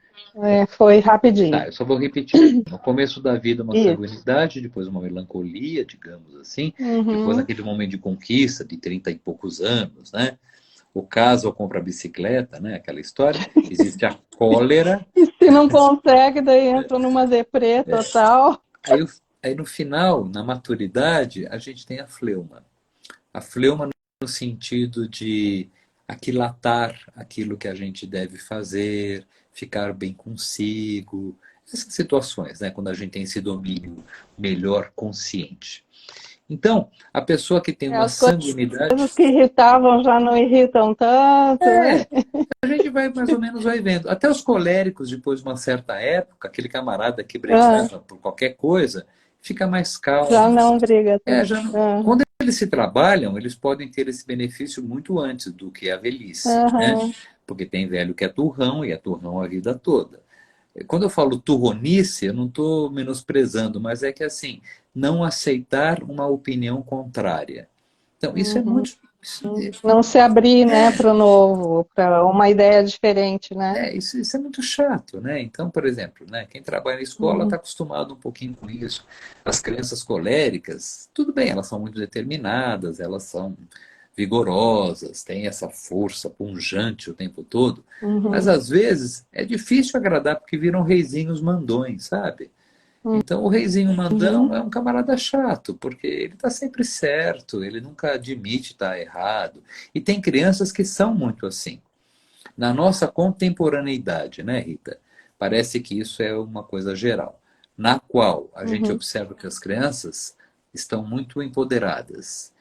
foi rapidinho. eu só vou repetir. No começo da vida, uma Isso. sanguinidade, depois uma melancolia, digamos assim, depois Uhum. aquele momento de conquista de 30 e poucos anos, né? O caso, compra a bicicleta, né? Aquela história. Existe a cólera. E se não consegue, daí entra numa deprê total. Aí, aí no final, na maturidade, a gente tem a fleuma. A fleuma no sentido de aquilatar aquilo que a gente deve fazer, ficar bem consigo. Essas situações, né? Quando a gente tem esse domínio melhor consciente. Então, a pessoa que tem uma As sanguinidade, coisas que irritavam já não irritam tanto, né? a gente vai mais ou menos vai vendo. Até os coléricos, depois de uma certa época, aquele camarada que Ah, brigava por qualquer coisa, fica mais já calmo. não briga tanto. Já não... Ah, Quando eles se trabalham, eles podem ter esse benefício muito antes do que a velhice, né? aham. Porque tem velho que é turrão e é turrão a vida toda. quando eu falo turronice, eu não estou menosprezando, mas é que assim, não aceitar uma opinião contrária. Então, isso é Uhum. muito. Não se abrir, né, para o novo, para uma ideia diferente, né? Isso é muito chato, né? Então, por exemplo, né, quem trabalha em escola está Uhum. acostumado um pouquinho com isso. As crianças coléricas, tudo bem, elas são muito determinadas, elas são vigorosas, têm essa força pungente o tempo todo, mas Uhum. às vezes é difícil agradar porque viram reizinhos mandões, sabe? Então, o reizinho mandão Uhum. é um camarada chato, porque ele está sempre certo, ele nunca admite estar errado. E tem crianças que são muito assim. Na nossa contemporaneidade, né, Rita? Parece que isso é uma coisa geral, na qual a gente Uhum. observa que as crianças estão muito empoderadas.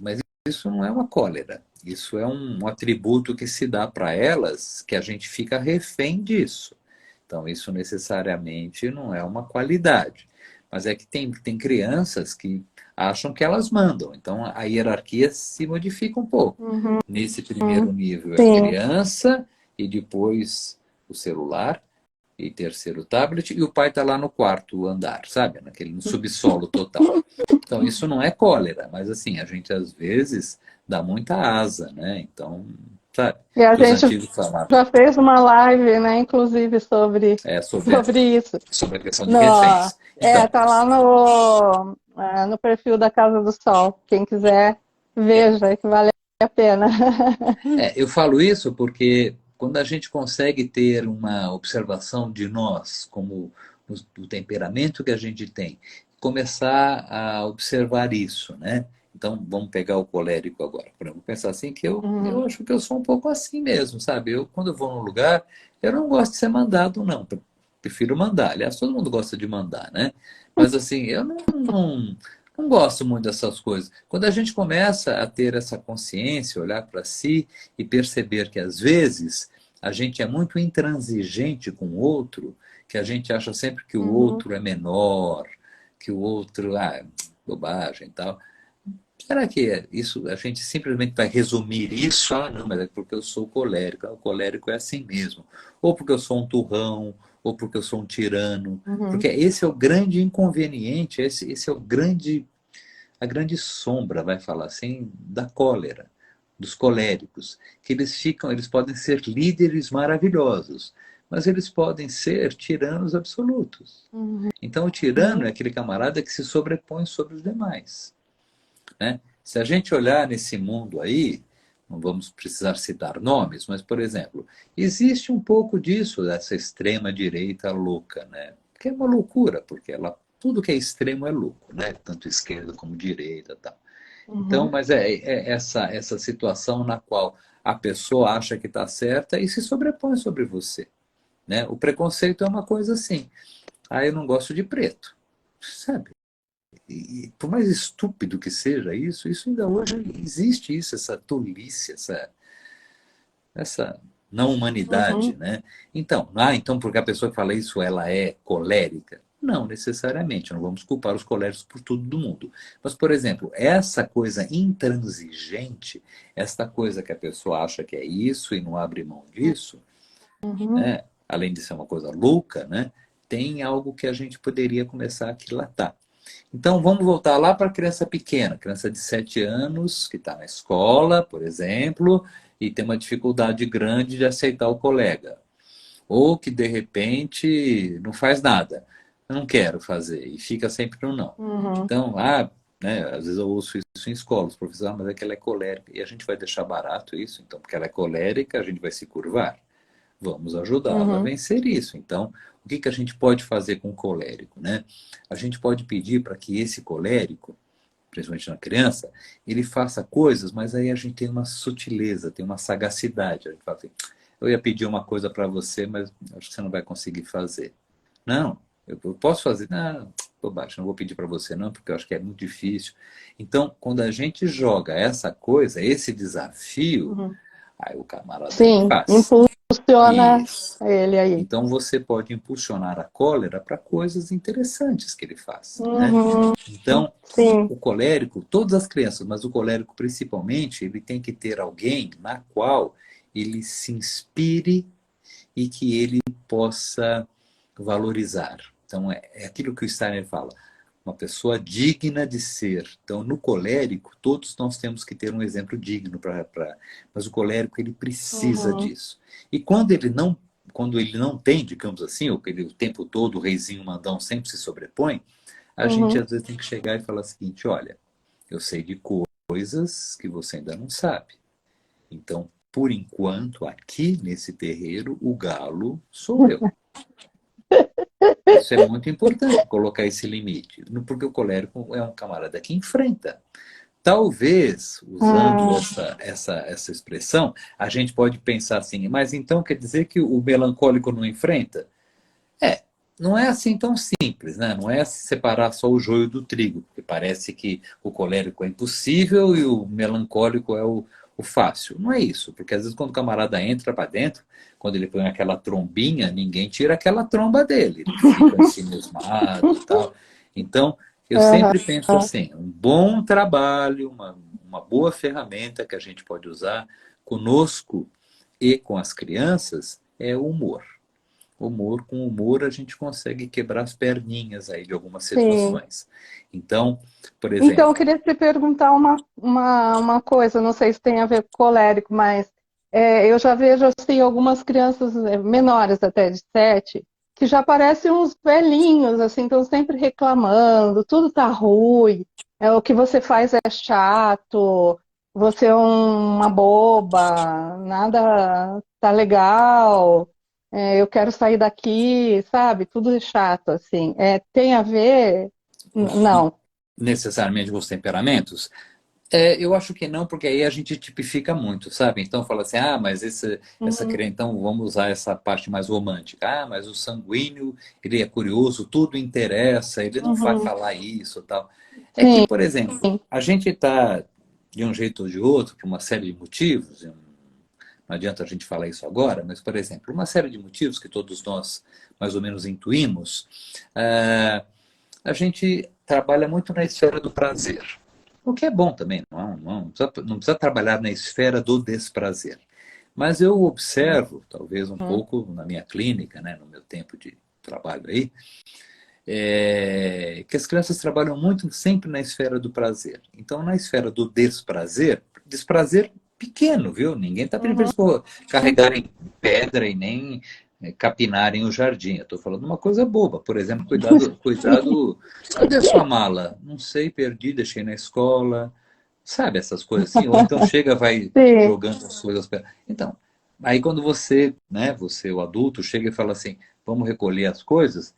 Mas isso não é uma cólera, isso é um atributo que se dá para elas que a gente fica refém disso. Então, isso necessariamente não é uma qualidade. Mas é que tem crianças que acham que elas mandam. Então, a hierarquia se modifica um pouco. Uhum. Nesse primeiro nível é a Sim. criança, e depois o celular, e terceiro o tablet, e o pai está lá no quarto andar, sabe? No subsolo total. Então, isso não é cólera, mas assim, a gente às vezes dá muita asa, né? Então, sabe? E a Que os gente antigos falavam já fez uma live, né, inclusive sobre, sobre, sobre isso. sobre a questão de No, reféns. Então, tá lá no perfil da Casa do Sol. Quem quiser, é, veja, que vale a pena. eu falo isso porque quando a gente consegue ter uma observação de nós, como o temperamento que a gente tem, começar a observar isso, né? Então, vamos pegar o colérico agora. Por exemplo, pensar assim que eu Uhum. acho que eu sou um pouco assim mesmo, sabe? Quando eu vou num lugar, eu não gosto de ser mandado, não. Prefiro mandar. Aliás, todo mundo gosta de mandar, né? Mas assim, eu não gosto muito dessas coisas. Quando a gente começa a ter essa consciência, olhar para si e perceber que às vezes a gente é muito intransigente com o outro, que a gente acha sempre que o Uhum. outro é menor, que o outro, bobagem e tal. Será que isso, a gente simplesmente vai resumir isso? Ah, não, mas é porque eu sou colérico. O colérico é assim mesmo. Ou porque eu sou um turrão, ou porque eu sou um tirano. Uhum. Porque esse é o grande inconveniente, esse é a grande sombra, vai falar assim, da cólera, dos coléricos, que eles podem ser líderes maravilhosos, mas eles podem ser tiranos absolutos. Uhum. Então, o tirano é aquele camarada que se sobrepõe sobre os demais, né? Se a gente olhar nesse mundo aí, não vamos precisar citar nomes, mas, por exemplo, existe um pouco disso, dessa extrema-direita louca, né? Que é uma loucura, porque tudo que é extremo é louco, né? Tanto esquerda como direita e tal. Então, Uhum. mas é essa situação na qual a pessoa acha que está certa e se sobrepõe sobre você, né? O preconceito é uma coisa assim. Ah, eu não gosto de preto, sabe? E por mais estúpido que seja isso ainda hoje existe isso, essa tolice, essa não humanidade, Uhum. né? Então porque a pessoa que fala isso, ela é colérica? Não necessariamente, não vamos culpar os coléricos por tudo do mundo. Mas, por exemplo, essa coisa intransigente, esta coisa que a pessoa acha que é isso e não abre mão disso, Uhum. né? Além de ser uma coisa louca, né? Tem algo que a gente poderia começar a aquilatar. Então, vamos voltar lá para a criança pequena, criança de 7 anos, que está na escola, por exemplo, e tem uma dificuldade grande de aceitar o colega. Ou que, de repente, não faz nada. Eu não quero fazer, e fica sempre no não. Uhum. Então, né, às vezes eu ouço isso em escolas, professor, mas é que ela é colérica. E a gente vai deixar barato isso, então, porque ela é colérica, a gente vai se curvar. Vamos ajudá-la a Uhum. vencer isso. Então, o que a gente pode fazer com o colérico, né? A gente pode pedir para que esse colérico, principalmente na criança, ele faça coisas, mas aí a gente tem uma sutileza, tem uma sagacidade. A gente fala assim, eu ia pedir uma coisa para você, mas acho que você não vai conseguir fazer. Não, eu posso fazer. Não, bobagem, não vou pedir para você não, porque eu acho que é muito difícil. Então, quando a gente joga essa coisa, esse desafio, Uhum. aí o camarada ele Sim, faz. impulsiona Isso. ele aí. Então você pode impulsionar a cólera para coisas interessantes que ele faz, né? Uhum. Então, Sim. o colérico, todas as crianças, mas o colérico principalmente, ele tem que ter alguém na qual ele se inspire e que ele possa valorizar. Então, é aquilo que o Steiner fala, uma pessoa digna de ser. Então, no colérico, todos nós temos que ter um exemplo digno mas o colérico, ele precisa Uhum. disso. E quando ele não tem, digamos assim, ou que ele, o tempo todo o reizinho mandão sempre se sobrepõe, a gente Uhum. às vezes tem que chegar e falar o seguinte, olha, eu sei de coisas que você ainda não sabe. Então, por enquanto, aqui nesse terreiro, o galo sou eu. Isso é muito importante, colocar esse limite, porque o colérico é um camarada que enfrenta. Talvez, usando Ah, essa expressão, a gente pode pensar assim, mas então quer dizer que o melancólico não enfrenta? É, não é assim tão simples, né? Não é separar só o joio do trigo, porque parece que o colérico é impossível e o melancólico é o fácil. Não é isso, porque às vezes quando o camarada entra para dentro, quando ele põe aquela trombinha, ninguém tira aquela tromba dele, ele fica ensimismado e tal. Então, eu aham. sempre penso assim, um bom trabalho, uma boa ferramenta que a gente pode usar conosco e com as crianças é o humor. Com humor a gente consegue quebrar as perninhas aí de algumas Sim. situações. Então, por Então, eu exemplo, queria te perguntar uma coisa, não sei se tem a ver com colérico, mas eu já vejo assim, algumas crianças menores até de 7, que já parecem uns velhinhos, assim, estão sempre reclamando, tudo tá ruim, o que você faz é chato, você é uma boba, nada tá legal, eu quero sair daqui, sabe? Tudo é chato, assim. Tem a ver? Não. necessariamente com os temperamentos, eu acho que não, porque aí a gente tipifica muito, sabe? Então fala assim, mas essa Uhum. criança, então vamos usar essa parte mais romântica. Mas o sanguíneo, ele é curioso, tudo interessa, ele não vai Uhum. falar isso, tal. É que, Sim. por exemplo, a gente está de um jeito ou de outro, por uma série de motivos, não adianta a gente falar isso agora, mas, por exemplo, uma série de motivos que todos nós mais ou menos intuímos, a gente trabalha muito na esfera do prazer. O que é bom também, não precisa trabalhar na esfera do desprazer. Mas eu observo, talvez um Uhum. pouco na minha clínica, né, no meu tempo de trabalho aí, que as crianças trabalham muito sempre na esfera do prazer. Então, na esfera do desprazer pequeno, viu? Ninguém está pedindo para Uhum. eles carregarem pedra e nem capinarem o jardim. Eu estou falando uma coisa boba. Por exemplo, cuidado. Cadê a sua mala? Não sei, perdi, deixei na escola. Sabe essas coisas assim? Ou então chega, vai Sim. jogando as coisas. Então, aí quando você, né, você, o adulto, chega e fala assim, vamos recolher as coisas,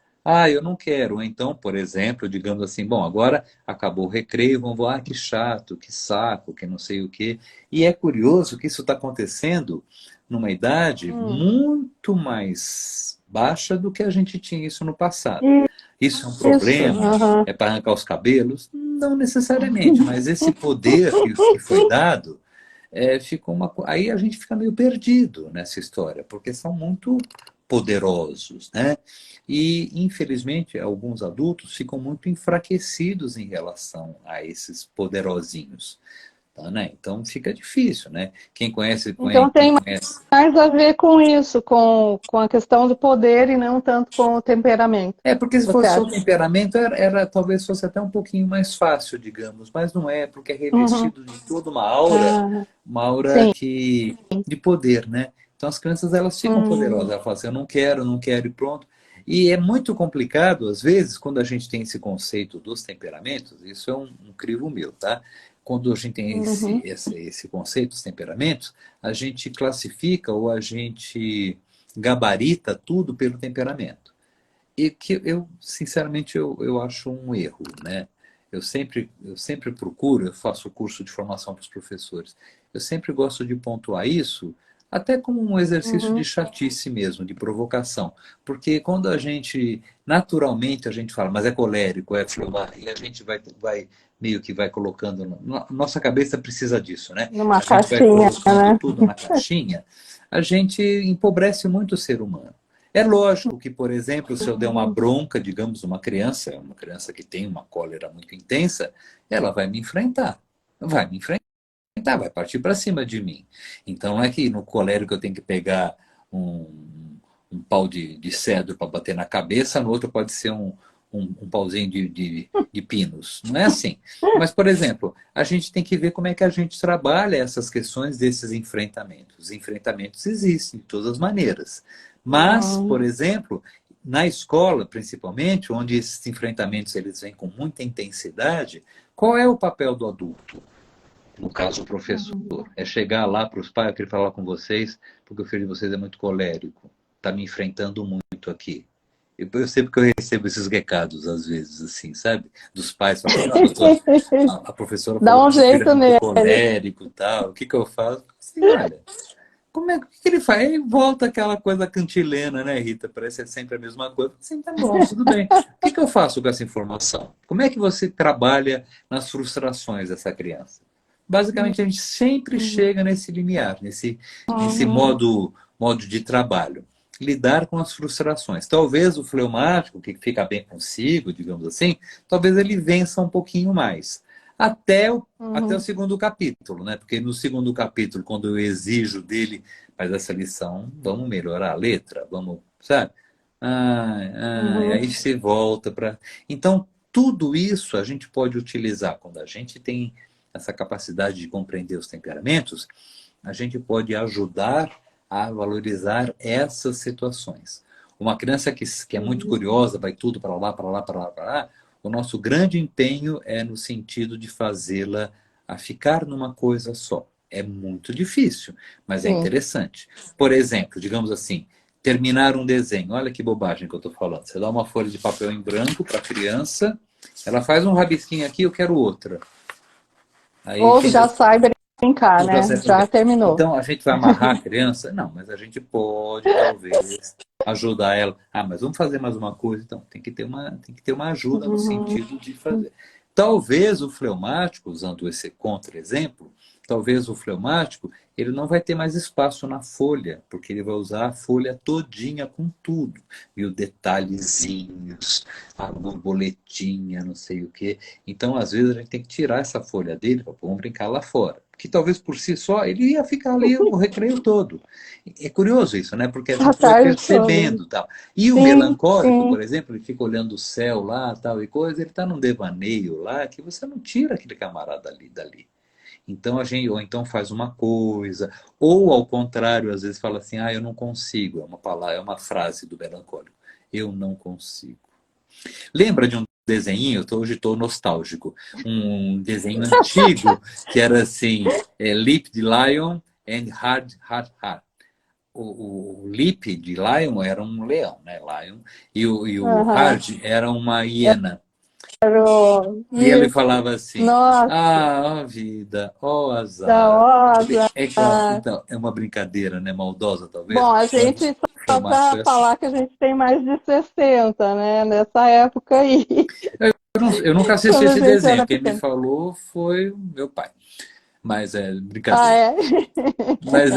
eu não quero. Ou então, por exemplo, digamos assim, bom, agora acabou o recreio, vamos lá, que chato, que saco, que não sei o quê. E é curioso que isso está acontecendo numa idade Hum. muito mais baixa do que a gente tinha isso no passado. Isso é um Isso. problema? Uhum. É para arrancar os cabelos? Não necessariamente, mas esse poder que foi dado ficou aí a gente fica meio perdido nessa história, porque são muito poderosos, né? E, infelizmente, alguns adultos ficam muito enfraquecidos em relação a esses poderosinhos, tá, né? Então fica difícil, né? Então Quem tem conhece. mais a ver com isso, com a questão do poder e não tanto com o temperamento. Porque se Você fosse só o acha? temperamento, talvez fosse até um pouquinho mais fácil, digamos, mas não é, porque é Uhum. revestido de toda Ah, uma aura sim. de poder, né? Então as crianças elas ficam poderosas, Hum. elas falam assim, eu não quero e pronto. E é muito complicado, às vezes, quando a gente tem esse conceito dos temperamentos, isso é um crivo meu, tá? Quando a gente tem Uhum. esse conceito dos temperamentos, a gente classifica ou a gente gabarita tudo pelo temperamento. E que eu, sinceramente, eu acho um erro, né? Eu sempre procuro, eu faço curso de formação para os professores, eu sempre gosto de pontuar isso, até como um exercício de Uhum. chatice mesmo, de provocação. Porque quando naturalmente a gente fala, mas é colérico, é fleumático, e a gente meio que vai colocando, nossa cabeça precisa disso, né? Numa A gente vai caixinha, colocando né? tudo na caixinha, a gente empobrece muito o ser humano. É lógico que, por exemplo, se eu der uma Uhum. bronca, digamos, uma criança que tem uma cólera muito intensa, ela vai me enfrentar. Vai me enfrentar, vai partir para cima de mim. Então, não é que no colérico eu tenho que pegar um, um pau de cedro para bater na cabeça, no outro pode ser um pauzinho de pinos. Não é assim. Mas, por exemplo, a gente tem que ver como é que a gente trabalha essas questões desses enfrentamentos. Os enfrentamentos existem de todas as maneiras. Mas, por exemplo, na escola, principalmente, onde esses enfrentamentos eles vêm com muita intensidade, qual é o papel do adulto? No caso, o professor. É chegar lá para os pais, eu queria falar com vocês, porque o filho de vocês é muito colérico. Está me enfrentando muito aqui. Eu sei porque eu recebo esses recados, às vezes, assim, sabe? Dos pais falando, ah, doutor, a professora Dá falou um que meu filho é jeito muito nele. colérico e tal. O que eu faço? Assim, olha, como é o que ele faz? Aí volta aquela coisa cantilena, né, Rita? Parece ser sempre a mesma coisa. Assim, tá bom, tudo bem. O que eu faço com essa informação? Como é que você trabalha nas frustrações dessa criança? Basicamente, a gente sempre chega nesse limiar, nesse Uhum. modo de trabalho. Lidar com as frustrações. Talvez o fleumático, que fica bem consigo, digamos assim, talvez ele vença um pouquinho mais. Até o Uhum. segundo capítulo, né? Porque no segundo capítulo, quando eu exijo dele, mas essa lição, vamos melhorar a letra, vamos, sabe? Aí Uhum. se volta para. Então, tudo isso a gente pode utilizar quando a gente tem essa capacidade de compreender os temperamentos, a gente pode ajudar a valorizar essas situações. Uma criança que é muito Uhum. curiosa, vai tudo para lá, para lá, para lá, para lá, o nosso grande empenho é no sentido de fazê-la a ficar numa coisa só. É muito difícil, mas é Sim. interessante. Por exemplo, digamos assim, terminar um desenho. Olha que bobagem que eu estou falando. Você dá uma folha de papel em branco para a criança, ela faz um rabisquinho aqui, eu quero outra. Aí Ou quem já sai brincar, já né? sai tudo Já bem. terminou. Então a gente vai amarrar a criança? Não, mas a gente pode talvez ajudar ela. Ah, mas vamos fazer mais uma coisa, então tem que ter uma ajuda no Uhum. sentido de fazer. Talvez o fleumático, usando esse contra-exemplo, talvez o fleumático ele não vai ter mais espaço na folha, porque ele vai usar a folha todinha com tudo. E os detalhezinhos, a borboletinha, não sei o quê. Então, às vezes, a gente tem que tirar essa folha dele para vamos brincar lá fora. Que talvez por si só ele ia ficar ali o recreio todo. É curioso isso, né? Porque a A gente vai tarde toda. percebendo tal. E o Sim, melancólico, sim. por exemplo, ele fica olhando o céu lá, tal e coisa, ele está num devaneio lá que você não tira aquele camarada ali dali. Então a gente, ou então faz uma coisa, ou ao contrário, às vezes fala assim, eu não consigo, é uma palavra, é uma frase do melancólico. Eu não consigo. Lembra de um desenho, hoje estou nostálgico, um desenho antigo que era assim, Lip de Lion and Hard, Hard, Hard. O Lip de Lion era um leão, né? Lion, e o Aham. Hard era uma hiena. E ele Isso. falava assim, Nossa, ó vida, ó da azar. hora. Então, é uma brincadeira, né? Maldosa, talvez, Bom, a mas gente, o só formato para foi assim. falar que a gente tem mais de 60, né? Nessa época aí, Eu nunca assisti quando a esse gente desenho. era Quem me pequeno. falou foi o meu pai. Mas é Ah, brincadeira. é? Mas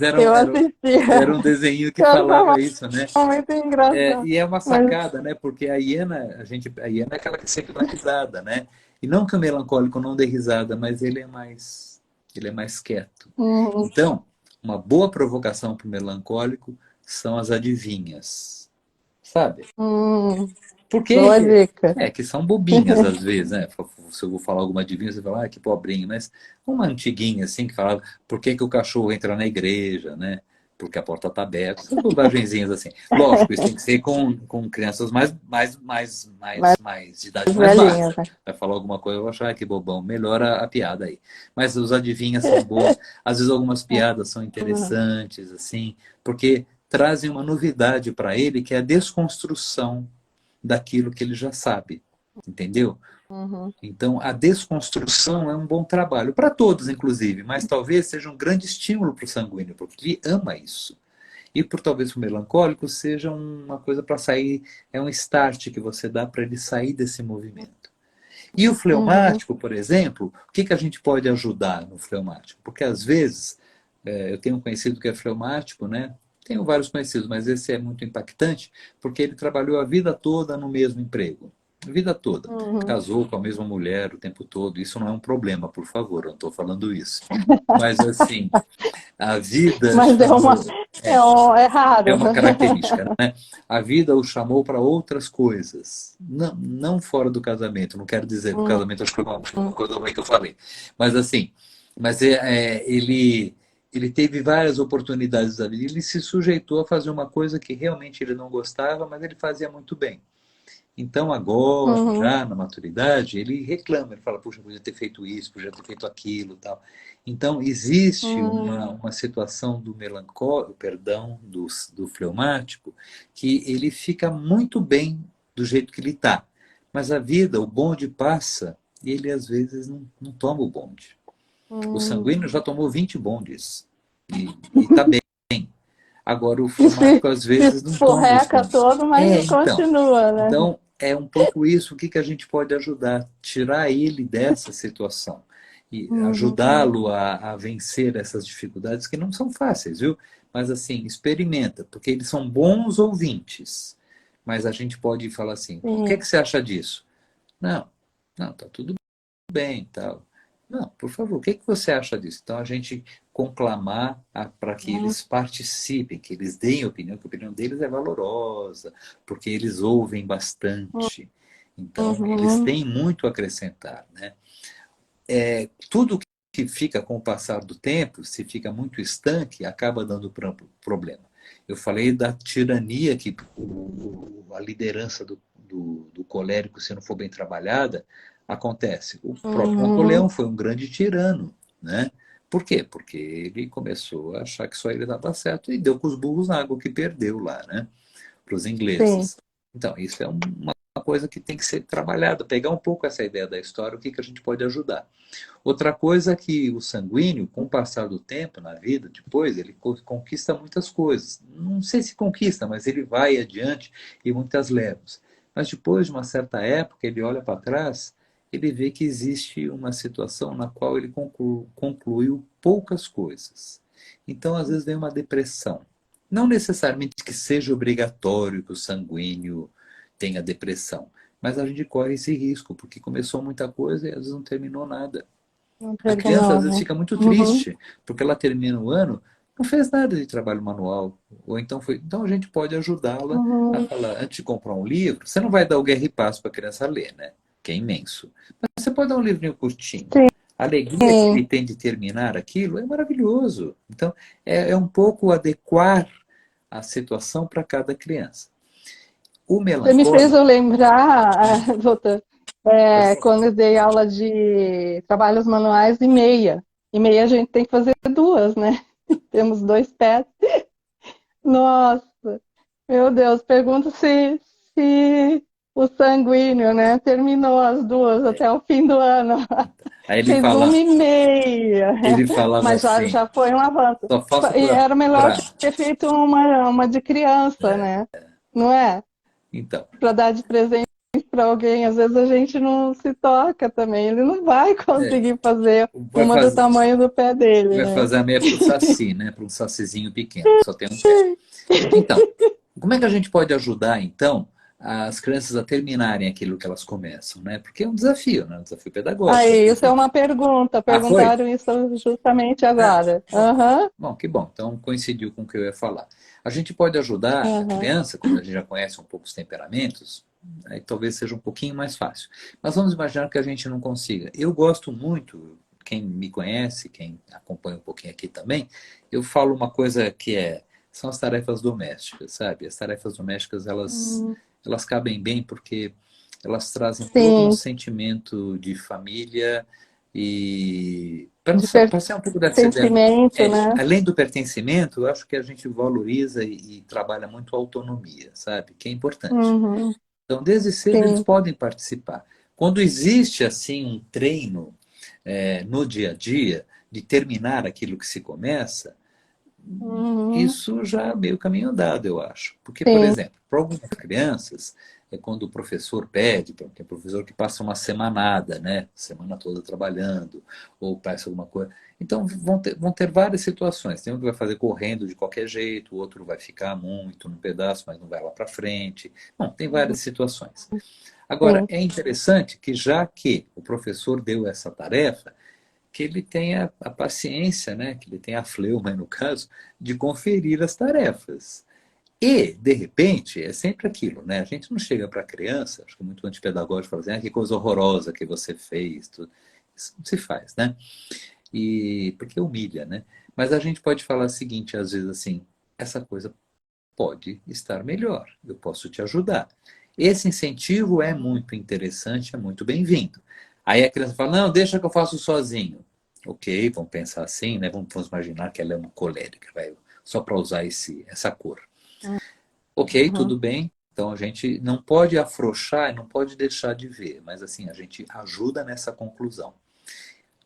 era, Eu era, era assistia. um desenho que Eu falava achava isso, né? muito engraçado. E é uma Mas, sacada, né? Porque a hiena é aquela que sempre dá risada, né? E não que o melancólico não dê risada, mas ele é mais quieto. uhum, Então, uma boa provocação para o melancólico são as adivinhas, sabe? hum, Por quê boa que... dica. que são bobinhas às vezes, né? Se eu vou falar alguma adivinha, você fala, que pobrinho. Mas uma antiguinha assim, que falava, por que que o cachorro entra na igreja, né? Porque a porta está aberta. Essas bobagenzinhas assim. Lógico, isso tem que ser com crianças Mais mais de idade mais velhinha, baixa. né? Vai falar alguma coisa, eu vou achar que bobão. Melhora a piada aí. Mas os adivinhas são bons. Às vezes algumas piadas são Uhum, interessantes, assim, porque trazem uma novidade para ele, que é a desconstrução daquilo que ele já sabe, entendeu? uhum, Então, a desconstrução é um bom trabalho, para todos, inclusive, mas talvez seja um grande estímulo para o sanguíneo, porque ele ama isso. E por talvez o melancólico seja uma coisa para sair, é um start que você dá para ele sair desse movimento. E o uhum, fleumático, por exemplo, o que a gente pode ajudar no fleumático? Porque às vezes, eu tenho um conhecido que é fleumático, né? Tenho vários conhecidos, mas esse é muito impactante, porque ele trabalhou a vida toda no mesmo emprego. a vida toda. Uhum. Casou com a mesma mulher o tempo todo. Isso não é um problema, por favor, eu não estou falando isso. Mas assim, a vida Mas chamou, é é raro. uma característica, né? A vida o chamou para outras coisas, não, não fora do casamento. Não quero dizer que o Hum, casamento acho que foi uma coisa ruim que eu falei, mas assim, ele teve várias oportunidades da vida. Ele se sujeitou a fazer uma coisa que realmente ele não gostava, mas ele fazia muito bem. Então, agora, uhum, já na maturidade, ele reclama, ele fala, puxa, podia ter feito isso, podia ter feito aquilo, tal. Então, existe uhum, uma situação do melancólico, perdão, do fleumático, que ele fica muito bem do jeito que ele está. Mas a vida, o bonde passa, e ele às vezes não toma o bonde. O uhum. sanguíneo já tomou 20 bondes, e está bem. Agora, o E se, fleumático às se vezes não toma os escorreca bondes. todo, mas Então. continua, né? Então, é um pouco isso, o que que a gente pode ajudar? Tirar ele dessa situação e Uhum, ajudá-lo a vencer essas dificuldades que não são fáceis, viu? Mas assim, experimenta, porque eles são bons ouvintes. Mas a gente pode falar assim, o que sim. que você acha disso? Não, não, tá tudo bem, tal. Não, por favor, o que que você acha disso? Então a gente conclamar para que Uhum, eles participem, que eles deem opinião, que a opinião deles é valorosa, porque eles ouvem bastante. Então eles uhum. têm muito a acrescentar, né? Tudo que fica com o passar do tempo, se fica muito estanque, acaba dando problema. Eu falei da tirania que a liderança do colérico, se não for bem trabalhada, acontece. O próprio Uhum. Napoleão foi um grande tirano, né? Por quê? Porque ele começou a achar que só ele estava certo e deu com os burros na água que perdeu lá, né? Para os Sim. ingleses. Então, isso é uma coisa que tem que ser trabalhada, pegar um pouco essa ideia da história, o que, que a gente pode ajudar. Outra coisa é que o sanguíneo, com o passar do tempo na vida, depois ele conquista muitas coisas. Não sei se conquista, mas ele vai adiante e muitas levas. Mas depois de uma certa época, ele olha para trás, ele vê que existe uma situação na qual ele concluiu poucas coisas. Então, às vezes, vem uma depressão. Não necessariamente que seja obrigatório que o sanguíneo tenha depressão, mas a gente corre esse risco, porque começou muita coisa e às vezes não terminou nada. Não A criança terminou, às vezes né? fica muito Uhum, triste, porque ela termina o ano, não fez nada de trabalho manual. Ou então foi. Então a gente pode ajudá-la a uhum. falar, antes de comprar um livro, você não vai dar o Guerra e Paz para a criança ler, né? Que é imenso. Mas você pode dar um livrinho curtinho. A alegria que ele Sim. tem de terminar aquilo é maravilhoso. Então, é um pouco adequar a situação para cada criança. O Você me fez melancólico, eu lembrar, doutor, quando eu dei aula de trabalhos manuais e meia. E meia a gente tem que fazer duas, né? Temos dois pés. Nossa, meu Deus, pergunto se o sanguíneo, né, terminou as duas até o fim do ano. aí ele Fiz fala, uma e meia, ele falava mas já, assim, já foi um avanço. só falta E era melhor para. ter feito uma de criança, né? Não é? Então, Para dar de presente para alguém, às vezes a gente não se toca também. Ele não vai conseguir fazer vai uma do fazer, tamanho do pé dele, vai né? fazer a meia para o saci, né? Para um sacizinho pequeno, que só tem um pé. Então, como é que a gente pode ajudar, então, as crianças a terminarem aquilo que elas começam, né? Porque é um desafio, né? Um desafio pedagógico. Aí, isso é uma pergunta. Ah, foi? Perguntaram isso justamente Ah, agora. bom, Aham, bom, que bom. Então coincidiu com o que eu ia falar. A gente pode ajudar a aham, criança, quando a gente já conhece um pouco os temperamentos, aí talvez seja um pouquinho mais fácil. Mas vamos imaginar que a gente não consiga. Eu gosto muito, quem me conhece, quem acompanha um pouquinho aqui também, eu falo uma coisa que são as tarefas domésticas, sabe? As tarefas domésticas, Hum, elas cabem bem porque elas trazem todo um sim, sentimento de família e de para ser um pouco dessa ideia, pertencimento, né? além do pertencimento, eu acho que a gente valoriza e trabalha muito a autonomia, sabe? Que é importante. Uhum, Então, desde cedo eles sim. podem participar. Quando existe assim um treino no dia a dia de terminar aquilo que se começa, Uhum, isso já é meio caminho andado, eu acho. Porque, por sim. exemplo, para algumas crianças, é quando o professor pede, tem professor que passa uma semanada, né? Semana toda trabalhando, ou peça alguma coisa. Então, vão ter várias situações. Tem um que vai fazer correndo de qualquer jeito, o outro vai ficar muito no pedaço, mas não vai lá para frente. Bom, tem várias situações. Agora, é interessante que já que o professor deu essa tarefa, que ele tenha a paciência, né, que ele tenha a fleuma, no caso, de conferir as tarefas. E, de repente, é sempre aquilo, né? A gente não chega para a criança, acho que é muito antipedagógico, falar assim, ah, que coisa horrorosa que você fez. Tudo. Isso não se faz, né? E, porque humilha, né? Mas a gente pode falar o seguinte, às vezes assim, essa coisa pode estar melhor, eu posso te ajudar. Esse incentivo é muito interessante, é muito bem-vindo. Aí a criança fala, não, deixa que eu faço sozinho. Ok, vamos pensar assim, né? Vamos imaginar que ela é uma colérica, vai, só para usar essa cor. Ok, Uhum. tudo bem. Então a gente não pode afrouxar, não pode deixar de ver, mas assim, a gente ajuda nessa conclusão.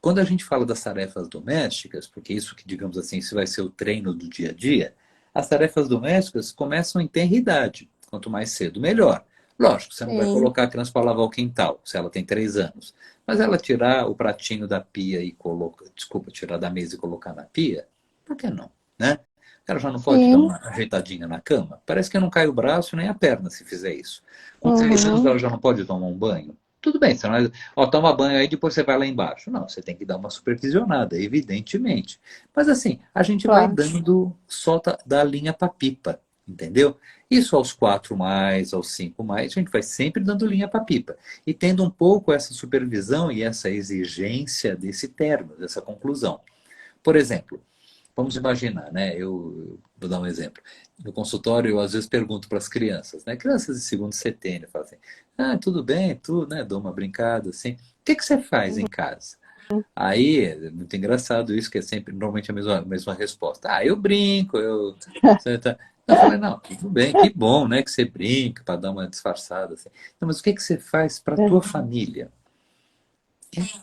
Quando a gente fala das tarefas domésticas, porque isso que, digamos assim, isso vai ser o treino do dia a dia, as tarefas domésticas começam em tenra idade. Quanto mais cedo, melhor. Lógico, você não vai Sim. colocar a criança para lavar o quintal, se ela tem 3 anos. Mas ela tirar o pratinho da pia e colocar, desculpa, tirar da mesa e colocar na pia, por que não? Né? Ela já não pode dar Sim. uma ajeitadinha na cama? Parece que não cai o braço nem a perna se fizer isso. Com 3 anos Uhum. ela já não pode tomar um banho? Tudo bem, você não, ó, toma banho aí, depois você vai lá embaixo. Não, você tem que dar uma supervisionada, evidentemente. Mas assim, a gente vai Claro. dando, solta da linha para pipa, entendeu? Isso aos 4 mais, aos 5 mais, a gente vai sempre dando linha para pipa. E tendo um pouco essa supervisão e essa exigência desse termo, dessa conclusão. Por exemplo, vamos imaginar, né? Eu vou dar um exemplo. No consultório, eu às vezes pergunto para as crianças, né? Crianças de segundo setênio, falam assim, ah, tudo bem, tudo, né? Dou uma brincada assim. O que que você faz em casa? Aí, é muito engraçado isso, que é sempre, normalmente a mesma resposta. Ah, eu brinco, eu... Você tá... Eu falei, não, tudo bem, que bom, né? Que você brinca para dar uma disfarçada. Assim. Não, mas o que que você faz para a tua família?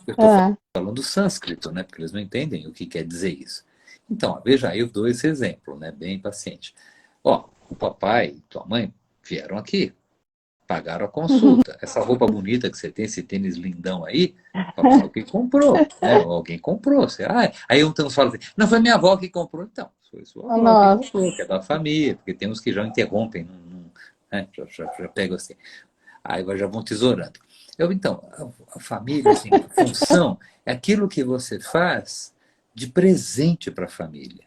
Eu estou É. falando sânscrito, né? Porque eles não entendem o que quer dizer isso. Então, veja aí, eu dou esse exemplo, né? Bem paciente. Ó, o papai e tua mãe vieram aqui, pagaram a consulta. Essa roupa bonita que você tem, esse tênis lindão aí, papai que comprou, né? Ou alguém comprou. Você, aí um tanto fala assim, não foi minha avó que comprou. Então, foi sua avó que Nossa. comprou, que é da família, porque tem uns que já interrompem, né? Já pegam assim. Aí já vão tesourando. Então, a família, assim, a função é aquilo que você faz de presente para a família.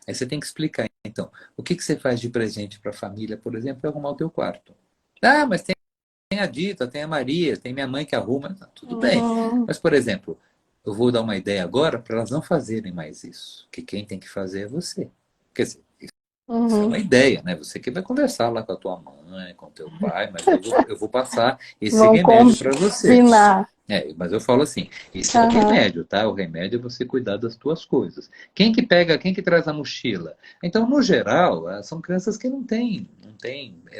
Aí você tem que explicar, então, o que que você faz de presente para a família, por exemplo, é arrumar o teu quarto. Ah, mas tem a Dita, tem a Maria, tem minha mãe que arruma. Tá, tudo bem. Uhum. Mas, por exemplo, eu vou dar uma ideia agora para elas não fazerem mais isso. Que quem tem que fazer é você. Quer dizer, isso é Uhum. uma ideia, né? Você que vai conversar lá com a tua mãe, com o teu pai, mas eu vou passar esse Vão remédio para você. combinar. Mas eu falo assim, isso é o Aham. remédio, tá? O remédio é você cuidar das tuas coisas. Quem que pega, quem que traz a mochila? Então, no geral, são crianças que não têm,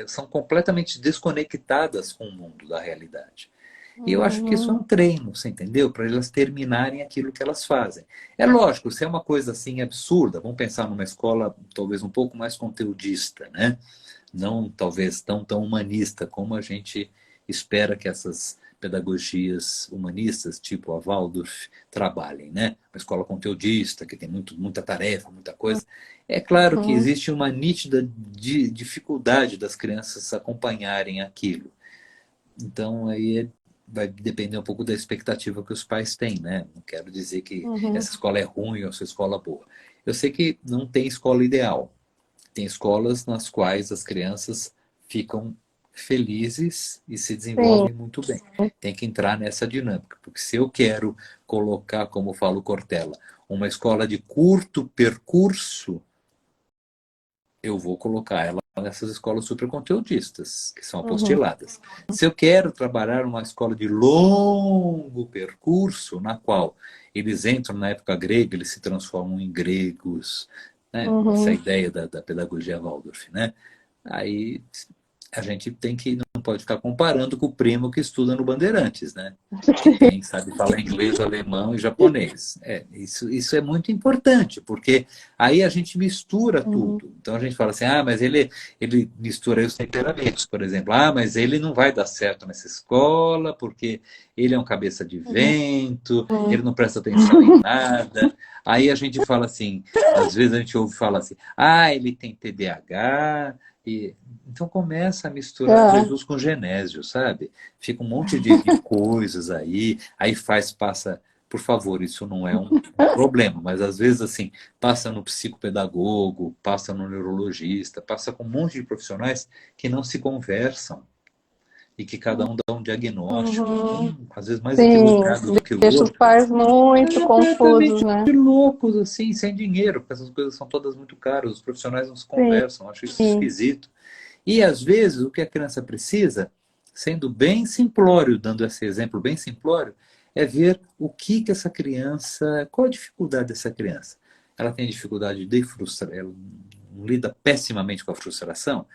são completamente desconectadas com o mundo da realidade. E eu acho que isso é Uhum. um treino, você entendeu? Para elas terminarem aquilo que elas fazem. É lógico, se é uma coisa assim absurda, vamos pensar numa escola talvez um pouco mais conteudista, né? Não talvez tão humanista como a gente espera que essas pedagogias humanistas, tipo a Waldorf, trabalhem, né? Uma escola conteudista, que tem muita tarefa, muita coisa. É claro que Uhum. existe uma nítida dificuldade das crianças acompanharem aquilo. Então, aí vai depender um pouco da expectativa que os pais têm, né? Não quero dizer que Uhum. essa escola é ruim ou essa escola é boa. Eu sei que não tem escola ideal. Tem escolas nas quais as crianças ficam felizes e se Sim. desenvolvem muito bem. Tem que entrar nessa dinâmica, porque se eu quero colocar, como fala o Cortella, uma escola de curto percurso, eu vou colocar ela nessas escolas superconteudistas, que são Uhum. apostiladas. Se eu quero trabalhar numa escola de longo percurso, na qual eles entram na época grega, eles se transformam em gregos, né? Essa Uhum. ideia da pedagogia Waldorf, né? Aí a gente tem que não pode ficar comparando com o primo que estuda no Bandeirantes, né? Que tem, sabe, falar inglês, alemão e japonês. Isso é muito importante, porque aí a gente mistura Uhum. tudo. Então a gente fala assim, mas ele mistura aí os temperamentos, por exemplo. Ah, mas ele não vai dar certo nessa escola porque ele é um cabeça de vento, ele não presta atenção em nada. Aí a gente fala assim, às vezes a gente ouve falar assim, ele tem TDAH, E, então começa a misturar Ah, Jesus com Genésio, sabe? Fica um monte de coisas aí passa. Por favor, isso não é um problema, mas às vezes assim, passa no psicopedagogo, passa no neurologista, passa com um monte de profissionais que não se conversam e que cada um dá um diagnóstico, uhum. às vezes mais Sim, equivocado do que o deixa os outro, pais muito confusos, completamente né? loucos, assim, sem dinheiro, porque essas coisas são todas muito caras, os profissionais não se conversam, acho isso Sim. esquisito. E às vezes o que a criança precisa, sendo bem simplório, dando esse exemplo bem simplório, é ver o que que essa criança, qual a dificuldade dessa criança. Ela tem dificuldade de frustrar, ela lida pessimamente com a frustração,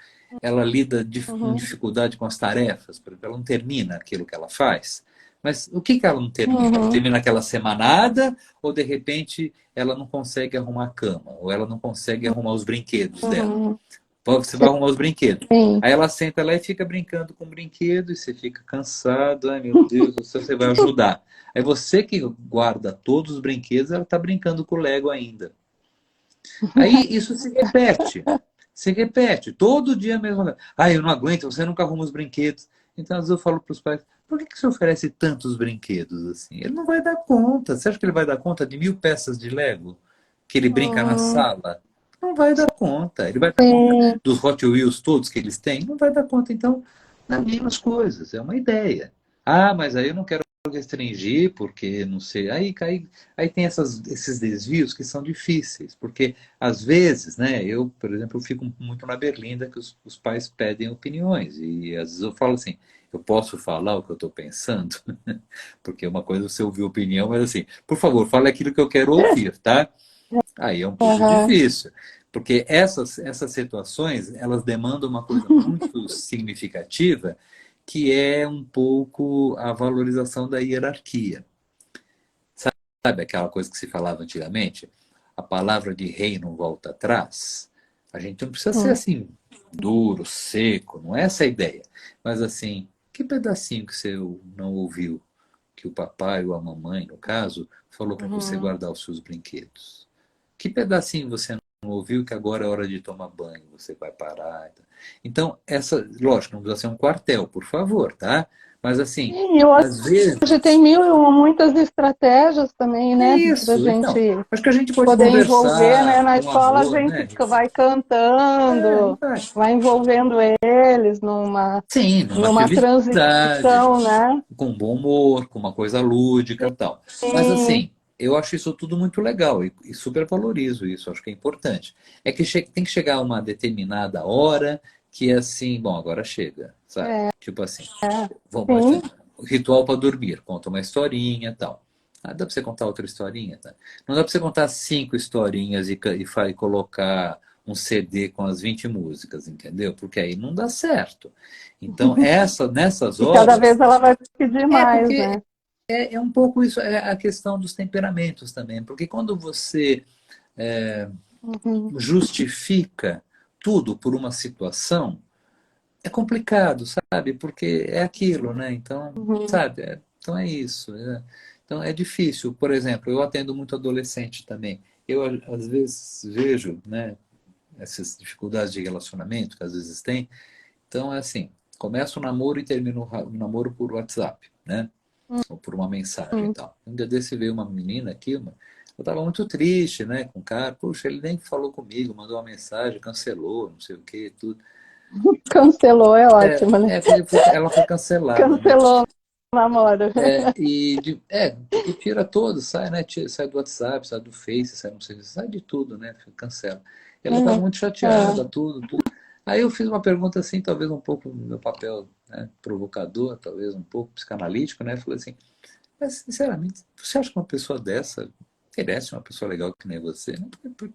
ela lida com Uhum. dificuldade com as tarefas, por exemplo, ela não termina aquilo que ela faz. Mas o que que ela não termina? Ela Uhum. termina aquela semanada ou de repente ela não consegue arrumar a cama, ou ela não consegue arrumar os brinquedos dela. Uhum. Você vai arrumar os brinquedos. Sim. Aí ela senta lá e fica brincando com o brinquedo, e você fica cansado, ai meu Deus, você vai ajudar. Aí você que guarda todos os brinquedos, ela está brincando com o Lego ainda. Aí isso se repete. Se repete. Todo dia a mesma coisa. Ah, eu não aguento, você nunca arruma os brinquedos. Então, às vezes eu falo para os pais, por que você oferece tantos brinquedos assim? Ele não vai dar conta. Você acha que ele vai dar conta de 1.000 peças de Lego que ele brinca na Uhum. sala? Não vai dar conta. Ele vai dar conta Sim. dos Hot Wheels todos que eles têm? Não vai dar conta. Então, das mesmas coisas. É uma ideia. Ah, mas aí eu não quero restringir, porque não sei. Aí tem esses desvios que são difíceis, porque às vezes, né, eu, por exemplo, eu fico muito na berlinda que os pais pedem opiniões, e às vezes eu falo assim, eu posso falar o que eu estou pensando? Porque uma coisa é você ouvir opinião, mas assim, por favor, fale aquilo que eu quero ouvir, tá? Aí é um pouco Aham. difícil, porque essas situações, elas demandam uma coisa muito significativa, que é um pouco a valorização da hierarquia. Sabe aquela coisa que se falava antigamente? A palavra de rei não volta atrás. A gente não precisa ser Hum. assim, duro, seco, não é essa a ideia. Mas assim, que pedacinho que você não ouviu que o papai ou a mamãe, no caso, falou para você Uhum. guardar os seus brinquedos? Que pedacinho você não ouviu que agora é hora de tomar banho, você vai parar? Então, lógico, não precisa ser um quartel, por favor, tá? Mas assim, Sim, eu às hoje tem vezes mil e muitas estratégias também, é né, para a isso. gente Então, acho que a gente pode poder envolver, né? conversar Na com escola a amor, gente né? vai É, cantando, vai. vai envolvendo eles Sim, numa numa atividade, transição, né? com bom humor, com uma coisa lúdica e tal. Mas Sim. assim, eu acho isso tudo muito legal e super valorizo isso, acho que é importante. É que tem que chegar uma determinada hora que é assim, bom, agora chega, sabe? É, Tipo assim, vamos, sim. ritual para dormir, conta uma historinha e tal. Ah, dá para você contar outra historinha, tá? Não dá para você contar 5 historinhas e colocar um CD com as 20 músicas, entendeu? Porque aí não dá certo. Então, nessas E cada vez horas, ela vai pedir mais, porque né? é um pouco isso, é a questão dos temperamentos também. Porque quando você Uhum. justifica tudo por uma situação, é complicado, sabe? Porque é aquilo, né? Então, Uhum. sabe? Então é isso. Então é difícil. Por exemplo, eu atendo muito adolescente também. Eu, às vezes, vejo, né, essas dificuldades de relacionamento que às vezes tem. Então, é assim, começa o namoro e termina o namoro por WhatsApp, né? Ou por uma mensagem e Uhum. tal. Um dia desse veio uma menina aqui, eu estava muito triste, né, com o cara. Puxa, ele nem falou comigo, mandou uma mensagem, cancelou, não sei o que, tudo. Cancelou, é ótimo, né? Ela foi cancelada, né? Cancelou o namoro. Porque tira todo, sai, né? Sai do WhatsApp, sai do Face, sai não sei, sai de tudo, né? Cancela. Ela estava Uhum. muito chateada, tudo. Aí eu fiz uma pergunta assim, talvez um pouco no meu papel, né, provocador, talvez um pouco psicanalítico, né? Falei assim, mas sinceramente, você acha que uma pessoa dessa merece uma pessoa legal que nem você? O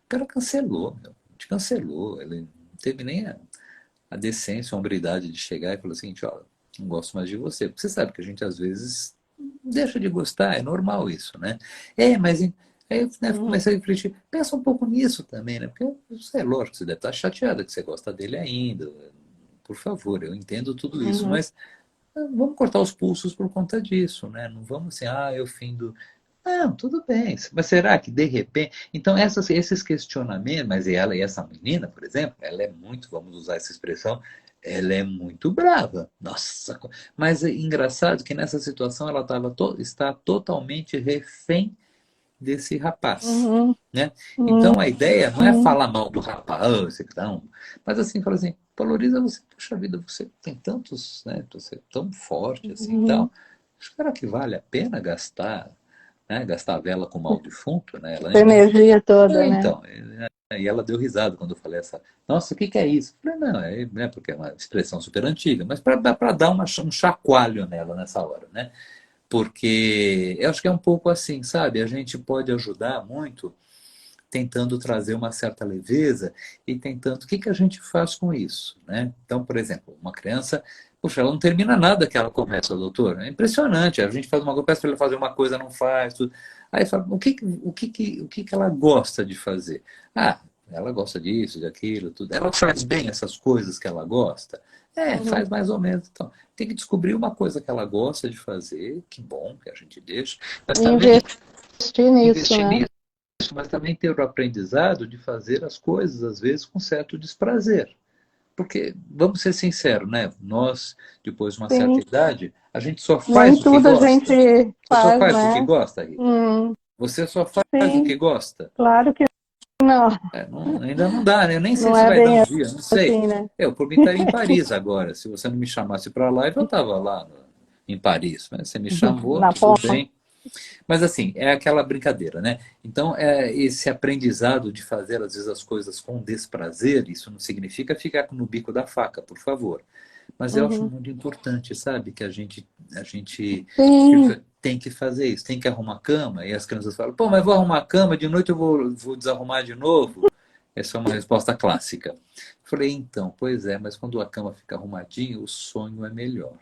cara cancelou, meu. Te cancelou. Ele não teve nem a decência, a hombridade de chegar e falar assim, ó, não gosto mais de você. Porque você sabe que a gente às vezes deixa de gostar, é normal isso, né? Mas aí eu, né, Uhum. comecei a refletir, pensa um pouco nisso também, né? Porque você, é lógico, você deve estar chateada que você gosta dele ainda. Por favor, eu entendo tudo isso, Uhum. mas vamos cortar os pulsos por conta disso, né? Não vamos assim, eu findo. Não, tudo bem. Mas será que de repente... Então, esses questionamentos, mas e essa menina, por exemplo, ela é muito, vamos usar essa expressão, ela é muito brava. Nossa! Mas é engraçado que nessa situação ela está totalmente refém desse rapaz. Uhum, Né? uhum, Então a ideia não é uhum, falar mal do rapaz, "Ah, você que não", mas assim, fala assim, valoriza você, puxa vida, você tem tantos, né? Você é tão forte assim e uhum. tal. Será que vale a pena gastar, né? Gastar a vela com o mal defunto, né? Ela Essa nem... energia toda, né? Então, e ela deu risada quando eu falei essa. Nossa, o que que é isso? Eu falei, não, né, porque é uma expressão super antiga, mas para dar um chacoalho nela nessa hora, né? Porque eu acho que é um pouco assim, sabe? A gente pode ajudar muito tentando trazer uma certa leveza e tentando... O que que a gente faz com isso, né? Então, por exemplo, uma criança, puxa, ela não termina nada que ela começa, doutor. É impressionante. A gente faz uma coisa, peça para ela fazer uma coisa, não faz, tudo. Aí fala, o que que ela gosta de fazer? Ah, ela gosta disso, daquilo, tudo. Ela faz bem essas coisas que ela gosta? É, Uhum. faz mais ou menos. Então, tem que descobrir uma coisa que ela gosta de fazer, que bom que a gente deixa, mas também Investir nisso, investir né? nisso, mas também ter o aprendizado de fazer as coisas, às vezes, com certo desprazer. Porque, vamos ser sinceros, né? Nós, depois de uma certa Sim. idade, a gente só Nem faz o que tudo a gente gosta. Você só faz, faz o que né? gosta, Rita? Hum, Você só faz o sim, que gosta? claro que não. Ainda não dá, né? Eu nem sei Não se é vai dar um bem dia, não sei. assim, né? Eu, por mim, estaria em Paris agora. Se você não me chamasse para lá, eu estava lá em Paris. Mas você me chamou, Na tudo ponta. bem. Mas assim, é aquela brincadeira, né? Então, esse aprendizado de fazer às vezes as coisas com desprazer, isso não significa ficar no bico da faca, por favor. Mas eu acho Uhum. muito importante, sabe, que a gente Sim, tem que fazer isso, tem que arrumar a cama. E as crianças falam, pô, mas vou arrumar a cama, de noite eu vou desarrumar de novo. Essa é uma resposta clássica. Eu falei, então, pois é, mas quando a cama fica arrumadinha, o sonho é melhor.